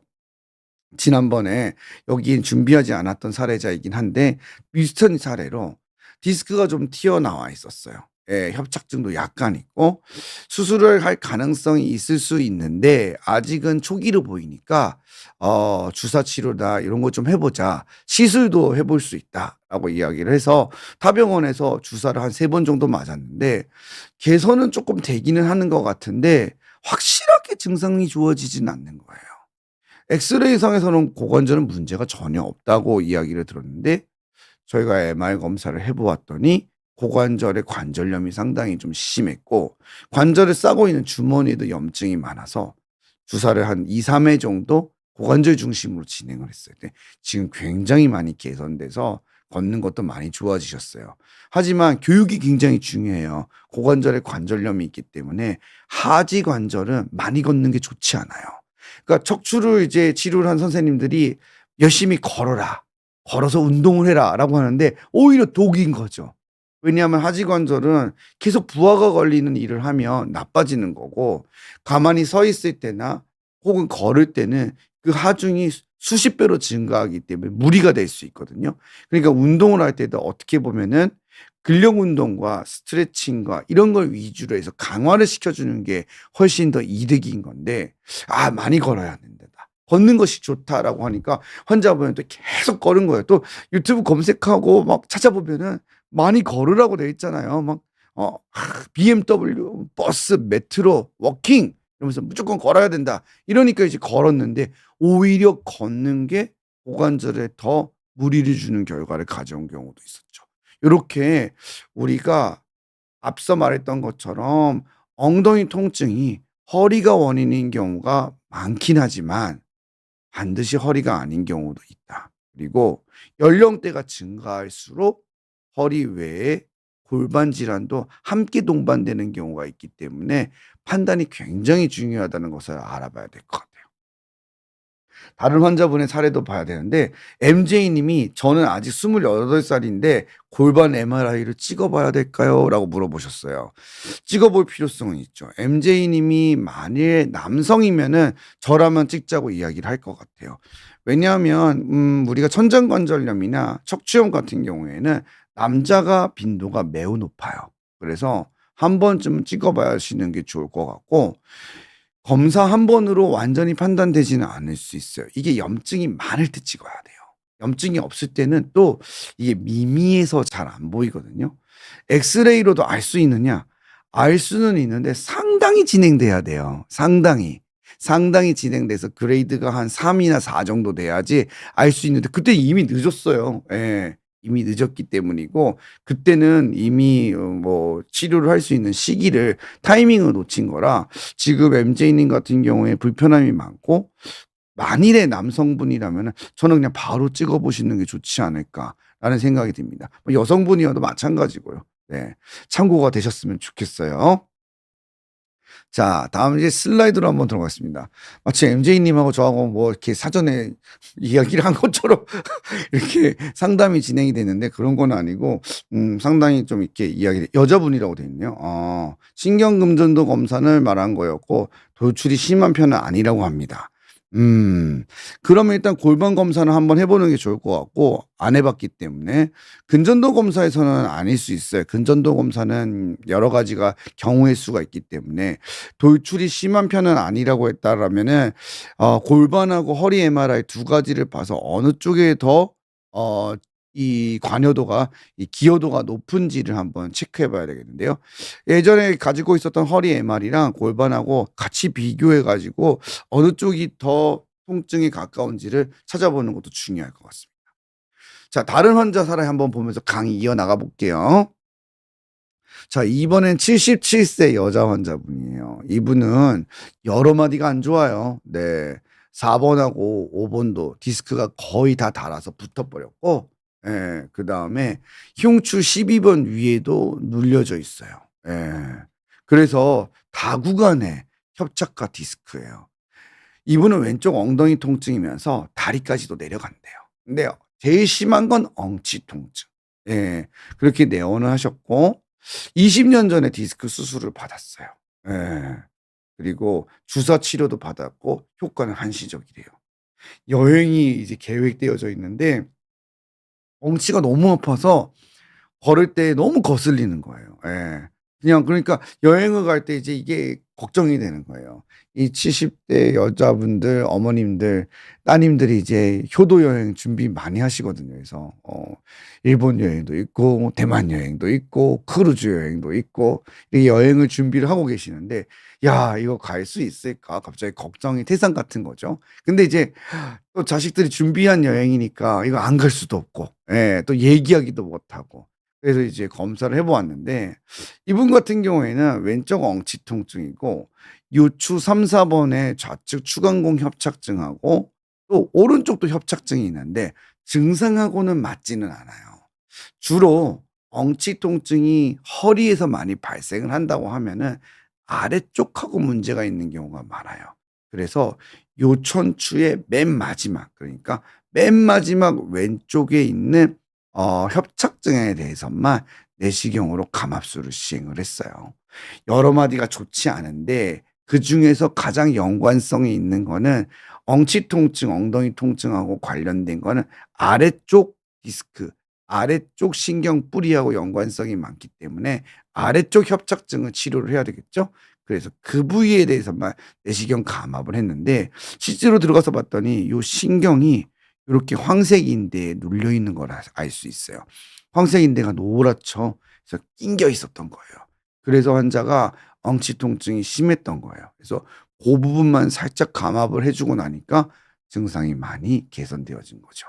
지난번에 여기엔 준비하지 않았던 사례자이긴 한데 비슷한 사례로 디스크가 좀 튀어나와 있었어요. 예, 협착증도 약간 있고 수술을 할 가능성이 있을 수 있는데 아직은 초기로 보이니까 "주사 치료다. 이런 거 좀 해 보자. 시술도 해볼 수 있다."라고 이야기를 해서 타병원에서 주사를 한 3번 정도 맞았는데 개선은 조금 되기는 하는 것 같은데 확실하게 증상이 좋아지지는 않는 거예요. 엑스레이상에서는 고관절은 문제가 전혀 없다고 이야기를 들었는데 저희가 MR 검사를 해 보았더니 고관절의 관절염이 상당히 좀 심했고 관절을 싸고 있는 주머니에도 염증이 많아서 주사를 한 2-3회 정도 고관절 중심으로 진행을 했어요. 근데 지금 굉장히 많이 개선돼서 걷는 것도 많이 좋아지셨어요. 하지만 교육이 굉장히 중요해요. 고관절에 관절염이 있기 때문에 하지 관절은 많이 걷는 게 좋지 않아요. 그러니까 척추를 이제 치료를 한 선생님들이 "열심히 걸어라. 걸어서 운동을 해라."라고 하는데 오히려 독인 거죠. 왜냐하면 하지 관절은 계속 부하가 걸리는 일을 하면 나빠지는 거고 가만히 서 있을 때나 혹은 걸을 때는 그 하중이 수십 배로 증가하기 때문에 무리가 될 수 있거든요. 그러니까 운동을 할 때도 어떻게 보면은 근력 운동과 스트레칭과 이런 걸 위주로 해서 강화를 시켜주는 게 훨씬 더 이득인 건데, 아, 많이 걸어야 된다. 걷는 것이 좋다라고 하니까 환자분은 또 계속 걸은 거예요. 또 유튜브 검색하고 막 찾아보면은 많이 걸으라고 돼 있잖아요. 막, BMW, 버스, 메트로, 워킹 이러면서 무조건 걸어야 된다. 이러니까 이제 걸었는데 오히려 걷는 게 고관절에 더 무리를 주는 결과를 가져온 경우도 있었죠. 요렇게 우리가 앞서 말했던 것처럼 엉덩이 통증이 허리가 원인인 경우가 많긴 하지만 반드시 허리가 아닌 경우도 있다. 그리고 연령대가 증가할수록 허리 외에 골반 질환도 함께 동반되는 경우가 있기 때문에 판단이 굉장히 중요하다는 것을 알아봐야 될 것 같아요. 다른 환자분의 사례도 봐야 되는데, MJ 님이 "저는 아직 28 살인데 골반 MRI를 찍어 봐야 될까요?" 라고 물어보셨어요. 찍어 볼 필요성은 있죠. MJ 님이 만일 남성이면은 저라면 찍자고 이야기를 할 것 같아요. 왜냐하면 우리가 천장관절염이나 척추염 같은 경우에는 남자가 빈도가 매우 높아요. 그래서 한 번쯤은 찍어 봐시는 게 좋을 것 같고, 검사 한 번으로 완전히 판단되지는 않을 수 있어요. 이게 염증이 많을 때 찍어야 돼요. 염증이 없을 때는 또 이게 미미해서 잘 안 보이거든요. 엑스레이로도 알 수 있느냐? 알 수는 있는데 상당히 진행돼야 돼요. 상당히. 상당히 진행돼서 그레이드가 한 3 이나 4 정도 돼야지 알 수 있는데 그때 이미 늦었어요. 예. 이미 늦었기 때문이고, 그때는 이미 뭐 치료를 할 수 있는 시기를 타이밍을 놓친 거라 지금 MJ 님 같은 경우에 불편함이 많고, 만일의 남성분이라면은 저는 그냥 바로 찍어 보시는 게 좋지 않을까라는 생각이 듭니다. 뭐 여성분이어도 마찬가지고요. 네. 참고가 되셨으면 좋겠어요. 자, 다음 이제 슬라이드로 한번 들어가겠습니다. 마치 MJ 님하고 저하고 뭐 이렇게 사전에 이야기를 한 것처럼 이렇게 상담이 진행이 되는데 그런 건 아니고, 상당히 좀 이렇게 여자분이라고 돼 있네요. 신경금전도 검사를 말한 거였고 돌출이 심한 편은 아니라고 합니다. 그러면 일단 골반 검사는 한번 해 보는 게 좋을 것 같고, 안 해 봤기 때문에 근전도 검사에서는 아닐 수 있어요. 근전도 검사는 여러 가지가 경우의 수가 있기 때문에 돌출이 심한 편은 아니라고 했다라면은 골반하고 허리 MRI 두 가지를 봐서 어느 쪽에 더 이 관여도가, 이 기여도가 높은지를 한번 체크해 봐야 되겠는데요. 예전에 가지고 있었던 허리 MR이랑 골반하고 같이 비교해 가지고 어느 쪽이 더 통증이 가까운지를 찾아보는 것도 중요할 것 같습니다. 자, 다른 환자 사례 한번 보면서 강의 이어나가 볼게요. 자, 이번엔 77세 여자 환자분이에요. 이분은 여러 마디가 안 좋아요. 네. 4 번하고 5 번도 디스크가 거의 다 닳아서 붙어 버렸고, 예, 그다음에 흉추 12번 위에도 눌려져 있어요. 예. 그래서 다구간에 협착과 디스크예요. 이분은 왼쪽 엉덩이 통증이면서 다리까지도 내려간대요. 근데 제일 심한 건 엉치 통증. 예. 그렇게 내원을 하셨고 20년 전에 디스크 수술을 받았어요. 예. 그리고 주사 치료도 받았고 효과는 한시적이래요. 여행이 이제 계획되어져 있는데 엉치가 너무 아파서 걸을 때 너무 거슬리는 거예요. 예. 그냥 그러니까 여행을 갈 때 이제 이게 걱정이 되는 거예요. 이 70대 여자분들, 어머님들, 따님들이 이제 효도 여행 준비 많이 하시거든요. 그래서 일본 여행도 있고 뭐 대만 여행도 있고 크루즈 여행도 있고 이 여행을 준비를 하고 계시는데, 야, 이거 갈 수 있을까? 갑자기 걱정이 태산 같은 거죠. 근데 이제 또 자식들이 준비한 여행이니까 이거 안 갈 수도 없고, 예, 또 얘기하기도 못 하고. 그래서 이제 검사를 해 보았는데 이분 같은 경우에는 왼쪽 엉치 통증이고 요추 3-4 번에 좌측 추간공 협착증하고 또 오른쪽도 협착증이 있는데 증상하고는 맞지는 않아요. 주로 엉치 통증이 허리에서 많이 발생을 한다고 하면은 아래쪽하고 문제가 있는 경우가 많아요. 그래서 요천추의 맨 마지막, 그러니까 맨 마지막 왼쪽에 있는 협착증에 대해서만 내시경으로 감압술을 시행을 했어요. 여러 마디가 좋지 않은데 그중에서 가장 연관성이 있는 거는 엉치 통증, 엉덩이 통증하고 관련된 거는 아래쪽 디스크, 아래쪽 신경 뿌리하고 연관성이 많기 때문에 아래쪽 협착증을 치료를 해야 되겠죠. 그래서 그 부위에 대해서만 내시경 감압을 했는데 실제로 들어가서 봤더니 요 신경이 요렇게 황색 인대에 눌려 있는 걸 알 수 있어요. 황색 인대가 노랗죠. 그래서 낑겨 있었던 거예요. 그래서 환자가 엉치 통증이 심했던 거예요. 그래서 그 부분만 살짝 감압을 해 주고 나니까 증상이 많이 개선되어진 거죠.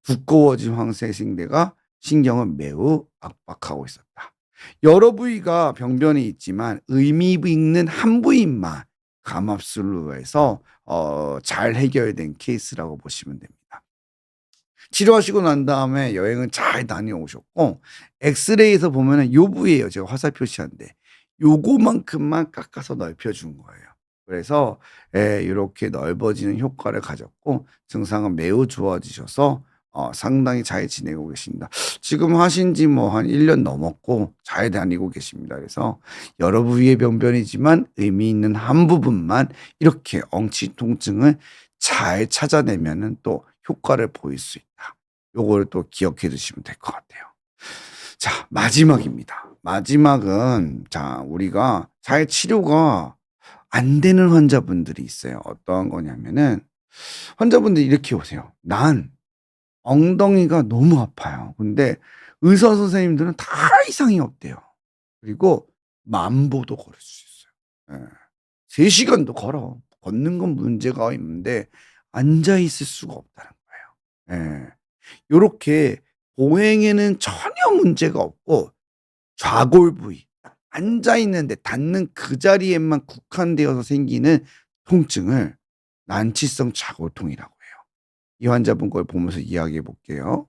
두꺼워진 황색 인대가 신경을 매우 압박하고 있었다. 여러 부위가 병변이 있지만 의미 있는 한 부위만 감압술로 해서 잘 해결된 케이스라고 보시면 됩니다. 치료하시고 난 다음에 여행을 잘 다녀오셨고 엑스레이에서 보면은 요 부위예요. 제가 화살 표시한데 요거만큼만 깎아서 넓혀 준 거예요. 그래서 요렇게 넓어지는 효과를 가졌고 증상은 매우 좋아지셔서 상당히 잘 지내고 계십니다. 지금 하신 지 뭐 한 1년 넘었고 잘 다니고 계십니다. 그래서 여러 부위의 병변이지만 의미 있는 한 부분만 이렇게 엉치 통증을 잘 찾아내면은 또 효과를 보일 수 있다. 요거를 또 기억해 두시면 될 것 같아요. 자, 마지막입니다. 마지막은 자, 우리가 잘 치료가 안 되는 환자분들이 있어요. 어떠한 거냐면은 환자분들이 이렇게 오세요. "난 엉덩이가 너무 아파요. 근데 의사 선생님들은 다 이상이 없대요. 그리고 만보도 걸을 수 있어요. 예. 3 시간도 걸어. 걷는 건 문제가 있는데 앉아 있을 수가 없다는 거예요. 예. 요렇게 보행에는 전혀 문제가 없고 좌골 부위 앉아 있는데 닿는 그 자리에만 국한되어서 생기는 통증을 난치성 좌골통이라고 해요. 이 환자분 걸 보면서 이야기해 볼게요.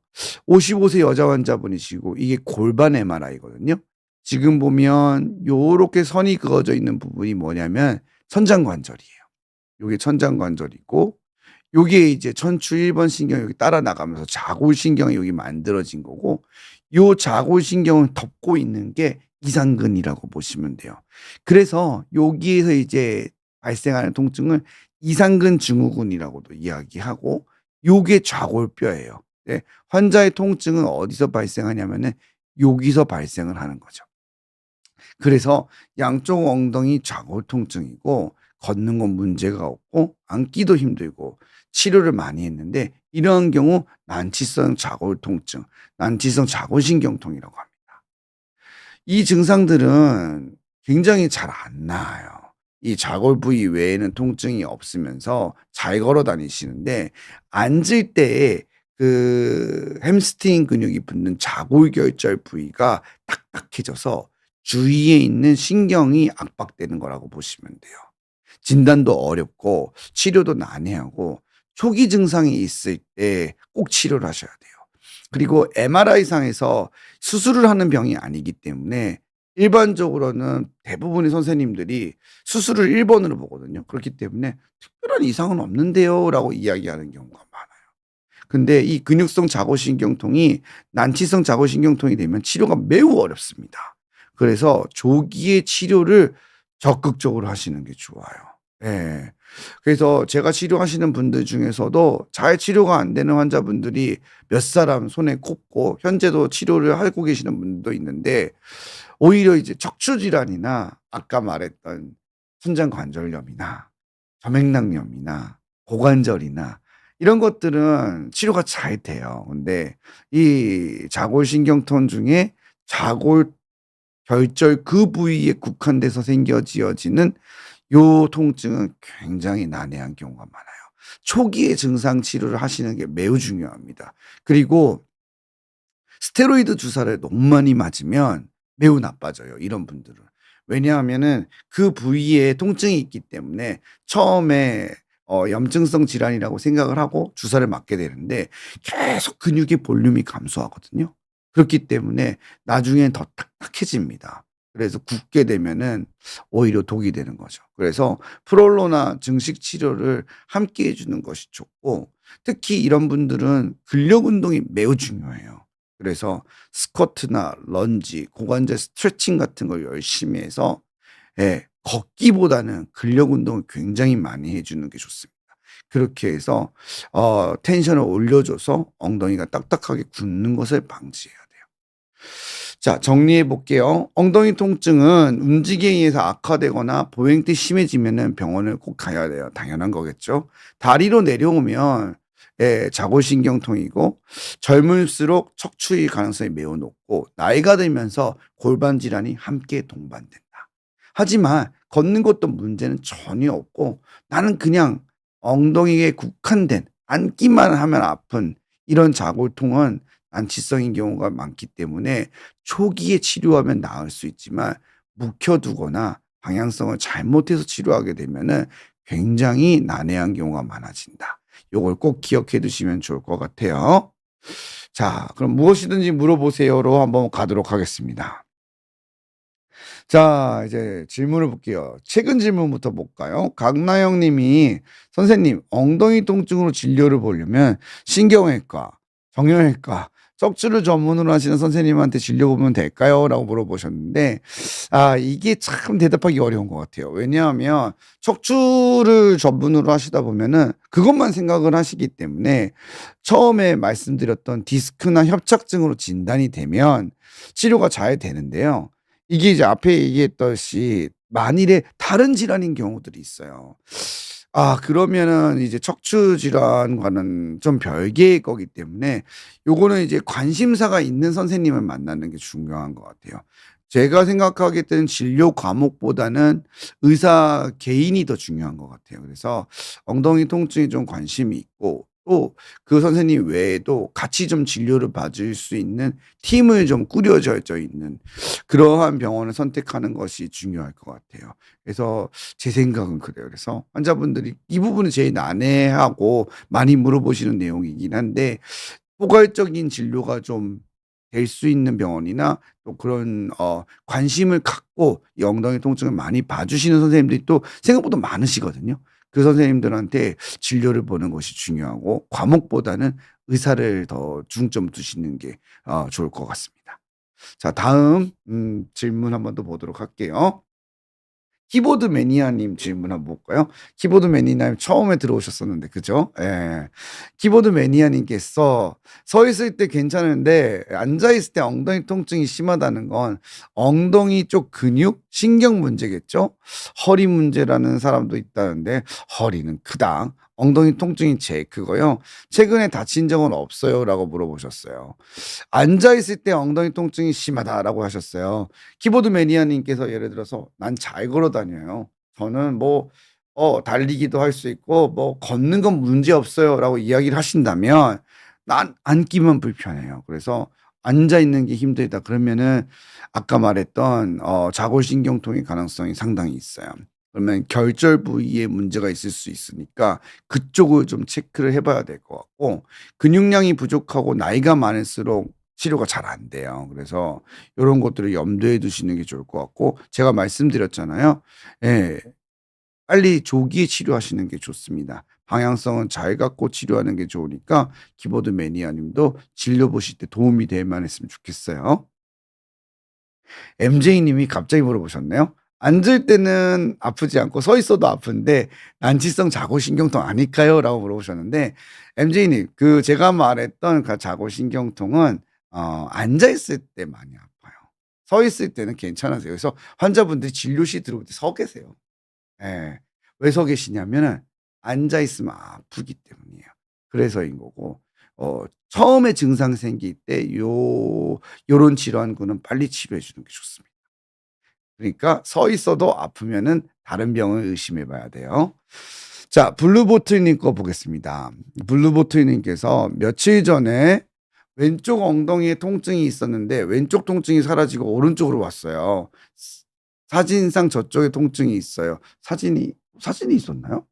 55세 여자 환자분이시고 이게 골반 MRI거든요. 지금 보면 요렇게 선이 그어져 있는 부분이 뭐냐면 천장관절이에요. 요게 천장관절이고 요게 이제 천추 1번 신경이 여기 따라 나가면서 좌골신경이 여기 만들어진 거고 요 좌골신경을 덮고 있는 게 이상근이라고 보시면 돼요. 그래서 여기에서 이제 발생하는 통증을 이상근 증후군이라고도 이야기하고 요게 좌골뼈예요. 네. 환자의 통증은 어디서 발생하냐면은 여기서 발생을 하는 거죠. 그래서 양쪽 엉덩이 좌골 통증이고 걷는 건 문제가 없고 앉기도 힘들고 치료를 많이 했는데 이러한 경우 난치성 좌골 통증, 난치성 좌골신경통이라고 합니다. 이 증상들은 굉장히 잘 안 나아요. 이 좌골 부위 외에는 통증이 없으면서 잘 걸어 다니시는데 앉을 때에 그 햄스트링 근육이 붙는 좌골결절 부위가 딱딱해져서 주위에 있는 신경이 압박되는 거라고 보시면 돼요. 진단도 어렵고 치료도 난해하고 초기 증상이 있을 때 꼭 치료를 하셔야 돼요. 그리고 MRI 상에서 수술을 하는 병이 아니기 때문에 일반적으로는 대부분의 선생님들이 수술을 1 번으로 보거든요. 그렇기 때문에 "특별한 이상은 없는데요."라고 이야기하는 경우가 많아요. 근데 이 근육성 자골신경통이 난치성 자골신경통이 되면 치료가 매우 어렵습니다. 그래서 조기에 치료를 적극적으로 하시는 게 좋아요. 예. 그래서 제가 치료하시는 분들 중에서도 잘 치료가 안 되는 환자분들이 몇 사람 손에 꼽고 현재도 치료를 하고 계시는 분도 있는데 오히려 이제 척추 질환이나 아까 말했던 천장관절염이나 점액낭염이나 고관절이나 이런 것들은 치료가 잘 돼요. 근데 이 자골신경통 중에 좌골 결절 그 부위에 국한돼서 생겨지어지는 요 통증은 굉장히 난해한 경우가 많아요. 초기에 증상 치료를 하시는 게 매우 중요합니다. 그리고 스테로이드 주사를 너무 많이 맞으면 매우 나빠져요, 이런 분들은. 왜냐하면은 그 부위에 통증이 있기 때문에 처음에 염증성 질환이라고 생각을 하고 주사를 맞게 되는데 계속 근육의 볼륨이 감소하거든요. 그렇기 때문에 나중엔 더 딱딱해집니다. 그래서 굳게 되면은 오히려 독이 되는 거죠. 그래서 프롤로나 증식 치료를 함께 해 주는 것이 좋고 특히 이런 분들은 근력 운동이 매우 중요해요. 그래서 스쿼트나 런지, 고관절 스트레칭 같은 걸 열심히 해서 예 걷기보다는 근력 운동을 굉장히 많이 해 주는 게 좋습니다. 그렇게 해서 텐션을 올려줘서 엉덩이가 딱딱하게 굳는 것을 방지해야 돼요. 자, 정리해 볼게요. 엉덩이 통증은 움직임에 의해서 악화되거나 보행 때 심해지면은 병원을 꼭 가야 돼요. 당연한 거겠죠. 다리로 내려오면 자골신경통이고 젊을수록 척추의 가능성이 매우 높고 나이가 들면서 골반 질환이 함께 동반된다. 하지만 걷는 것도 문제는 전혀 없고 나는 그냥 엉덩이에 국한된 앉기만 하면 아픈 이런 자골통은 난치성인 경우가 많기 때문에 초기에 치료하면 나을 수 있지만 묵혀두거나 방향성을 잘못해서 치료하게 되면은 굉장히 난해한 경우가 많아진다. 요걸 꼭 기억해 두시면 좋을 것 같아요. 자, 그럼 무엇이든지 물어보세요로 한번 가도록 하겠습니다. 자, 이제 질문을 볼게요. 최근 질문부터 볼까요? 강나영 님이 선생님, 엉덩이 통증으로 진료를 보려면 신경외과, 정형외과, 척추를 전문으로 하시는 선생님한테 진료 보면 될까요? 라고 물어보셨는데, 이게 참 대답하기 어려운 것 같아요. 왜냐하면 척추를 전문으로 하시다 보면은 그것만 생각을 하시기 때문에 처음에 말씀드렸던 디스크나 협착증으로 진단이 되면 치료가 잘 되는데요. 이게 이제 앞에 얘기했듯이 만일에 다른 질환인 경우들이 있어요. 그러면은 이제 척추 질환과는 좀 별개의 거기 때문에 요거는 이제 관심사가 있는 선생님을 만나는 게 중요한 것 같아요. 제가 생각하기 때는 진료 과목보다는 의사 개인이 더 중요한 것 같아요. 그래서 엉덩이 통증에 좀 관심이 있고 또 그 선생님 외에도 같이 좀 진료를 받을 수 있는 팀을 좀 꾸려져 있는 그러한 병원을 선택하는 것이 중요할 것 같아요. 그래서 제 생각은 그래요. 그래서 환자분들이 이 부분은 제일 난해하고 많이 물어보시는 내용이긴 한데 포괄적인 진료가 좀 될 수 있는 병원이나 또 그런 관심을 갖고 이 엉덩이 통증을 많이 봐 주시는 선생님들이 또 생각보다 많으시거든요. 그 선생님들한테 진료를 보는 것이 중요하고 과목보다는 의사를 더 중점 두시는 게 좋을 것 같습니다. 자, 다음 질문 한번 더 보도록 할게요. 키보드 매니아님 질문 한번 볼까요? 키보드 매니아님 처음에 들어오셨었는데 그죠? 예. 키보드 매니아님께서 "서 있을 때 괜찮은데 앉아 있을 때 엉덩이 통증이 심하다는 건 엉덩이 쪽 근육, 신경 문제겠죠? 허리 문제라는 사람도 있다는데 허리는 크다. 엉덩이 통증이 제일 크고요. 최근에 다친 적은 없어요?"라고 물어보셨어요. "앉아 있을 때 엉덩이 통증이 심하다."라고 하셨어요. 키보드 매니아님께서 예를 들어서 "난 잘 걸어 다녀요. 저는 뭐 달리기도 할 수 있고 뭐 걷는 건 문제 없어요."라고 이야기를 하신다면 "난 앉기만 불편해요. 그래서 앉아 있는 게 힘들다." 그러면은 아까 말했던 자골신경통의 가능성이 상당히 있어요. 그러면 결절 부위에 문제가 있을 수 있으니까 그쪽을 좀 체크를 해 봐야 될 것 같고 근육량이 부족하고 나이가 많을수록 치료가 잘 안 돼요. 그래서 요런 것들을 염두에 두시는 게 좋을 것 같고 제가 말씀드렸잖아요. 예. 빨리 조기에 치료하시는 게 좋습니다. 방향성은 잘 갖고 치료하는 게 좋으니까 키보드 매니아 님도 진료 보실 때 도움이 될 만했으면 좋겠어요. MJ 님이 갑자기 물어보셨네요. "앉을 때는 아프지 않고 서 있어도 아픈데 난치성 자골신경통 아닐까요?"라고 물어보셨는데 MJ 님 제가 말했던 그 자골신경통은 앉아 있을 때 많이 아파요. 서 있을 때는 괜찮으세요. 그래서 환자분들이 진료실 들어올 때 서 계세요. 예. 왜 서 계시냐면은 앉아 있으면 아프기 때문이에요. 그래서인 거고 처음에 증상 생길 때 요런 질환군은 빨리 치료해 주는 게 좋습니다. 그러니까 서 있어도 아프면은 다른 병을 의심해 봐야 돼요. 자, 블루보틀 님 거 보겠습니다. 블루보틀 님께서 "며칠 전에 왼쪽 엉덩이에 통증이 있었는데 왼쪽 통증이 사라지고 오른쪽으로 왔어요. 사진상 저쪽에 통증이 있어요." 사진이 있었나요?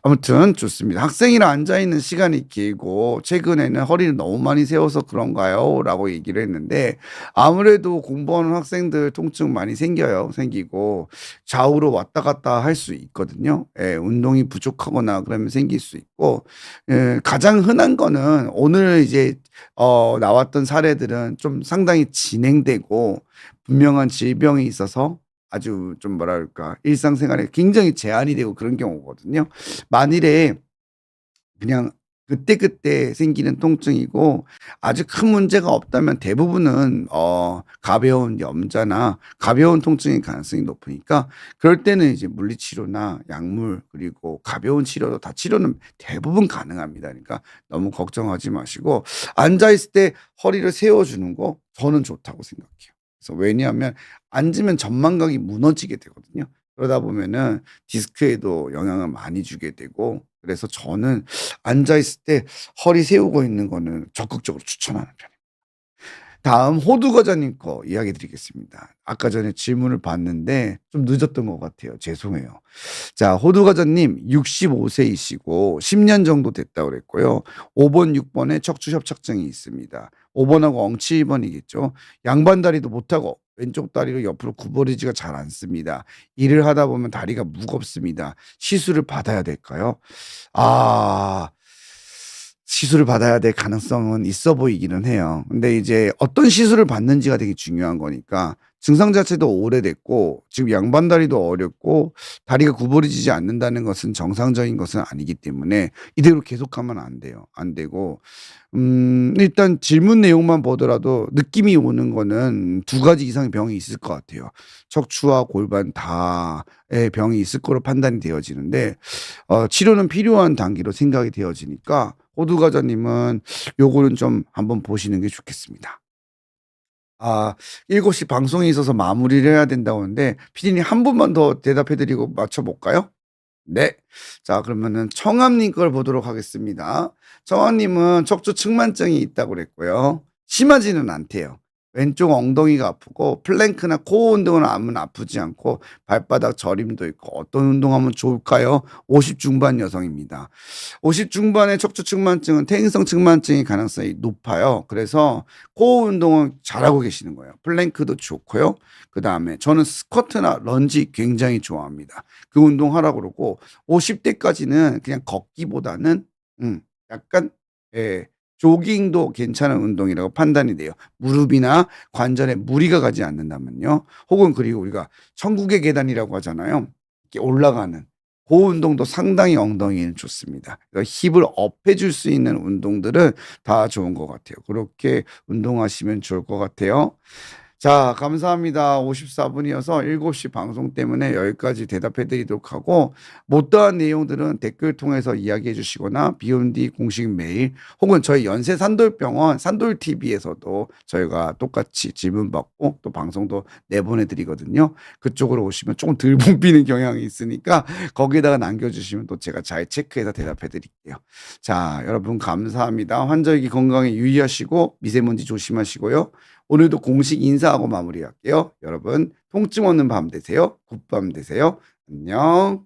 아무튼 좋습니다. "학생이라 앉아 있는 시간이 길고 최근에는 허리를 너무 많이 세워서 그런가요?"라고 얘기를 했는데 아무래도 공부하는 학생들 통증 많이 생기고 좌우로 왔다 갔다 할 수 있거든요. 예, 운동이 부족하거나 그러면 생길 수 있고 가장 흔한 거는 오늘 이제 나왔던 사례들은 좀 상당히 진행되고 분명한 질병이 있어서 아주 좀 뭐랄까 일상생활에 굉장히 제한이 되고 그런 경우거든요. 만일에 그냥 그때그때 생기는 통증이고 아주 큰 문제가 없다면 대부분은 가벼운 염자나 가벼운 통증일 가능성이 높으니까 그럴 때는 이제 물리치료나 약물 그리고 가벼운 치료도 다 치료는 대부분 가능합니다. 그러니까 너무 걱정하지 마시고 앉아 있을 때 허리를 세워 주는 거 저는 좋다고 생각해요. 그래서 왜냐하면 앉으면 전망각이 무너지게 되거든요. 그러다 보면은 디스크에도 영향을 많이 주게 되고 그래서 저는 앉아 있을 때 허리 세우고 있는 거는 적극적으로 추천하는 편입니다. 다음 호두과자님 거 이야기 드리겠습니다. 아까 전에 질문을 봤는데 좀 늦었던 것 같아요. 죄송해요. 자, 호두과자님 65세이시고 10년 정도 됐다고 그랬고요. 5번, 6번에 척추 협착증이 있습니다. 5번하고 엉치 2번이겠죠. 양반 다리도 못하고 왼쪽 다리로 옆으로 구부리지가 잘 않습니다. 일을 하다 보면 다리가 무겁습니다. 시술을 받아야 될까요? 아, 시술을 받아야 될 가능성은 있어 보이기는 해요. 근데 이제 어떤 시술을 받는지가 되게 중요한 거니까 증상 자체도 오래됐고 지금 양반다리도 어렵고 다리가 구부러지지 않는다는 것은 정상적인 것은 아니기 때문에 이대로 계속하면 안 돼요. 안 되고 일단 질문 내용만 보더라도 느낌이 오는 거는 두 가지 이상의 병이 있을 것 같아요. 척추와 골반 다의 병이 있을 거로 판단이 되어지는데 치료는 필요한 단계로 생각이 되어지니까 호두과자님은 요거는 좀 한번 보시는 게 좋겠습니다. 아, 7시 방송이 있어서 마무리를 해야 된다고 하는데 피디님 한 분만 더 대답해 드리고 맞춰 볼까요? 네. 자, 그러면은 청암님 걸 보도록 하겠습니다. 청암님은 척추 측만증이 있다고 그랬고요. 심하지는 않대요. 왼쪽 엉덩이가 아프고 플랭크나 코어 운동을 하면 아프지 않고 발바닥 저림도 있고 어떤 운동하면 좋을까요? 50 중반 여성입니다. 50 중반의 척추 측만증은 퇴행성 측만증의 가능성이 높아요. 그래서 코어 운동은 잘하고 계시는 거예요. 플랭크도 좋고요. 그다음에 저는 스쿼트나 런지 굉장히 좋아합니다. 그 운동하라고 그러고 50 대까지는 그냥 걷기보다는 약간 예 조깅도 괜찮은 운동이라고 판단이 돼요. 무릎이나 관절에 무리가 가지 않는다면요. 혹은 그리고 우리가 천국의 계단이라고 하잖아요. 이렇게 올라가는 그 운동도 상당히 엉덩이에는 좋습니다. 그러니까 힙을 업해 줄 수 있는 운동들은 다 좋은 것 같아요. 그렇게 운동하시면 좋을 것 같아요. 자, 감사합니다. 54분이어서 7시 방송 때문에 여기까지 대답해 드리도록 하고 못다한 내용들은 댓글 통해서 이야기해 주시거나 비욘디 공식 메일 혹은 저희 연세 산돌병원 산돌TV에서도 저희가 똑같이 질문 받고 또 방송도 내보내 드리거든요. 그쪽으로 오시면 조금 덜 붐비는 경향이 있으니까 거기에다가 남겨주시면 또 제가 잘 체크해서 대답해 드릴게요. 자, 여러분 감사합니다. 환절기 건강에 유의하시고 미세먼지 조심하시고요. 오늘도 공식 인사하고 마무리할게요. 여러분 통증 없는 밤 되세요. 굿밤 되세요. 안녕.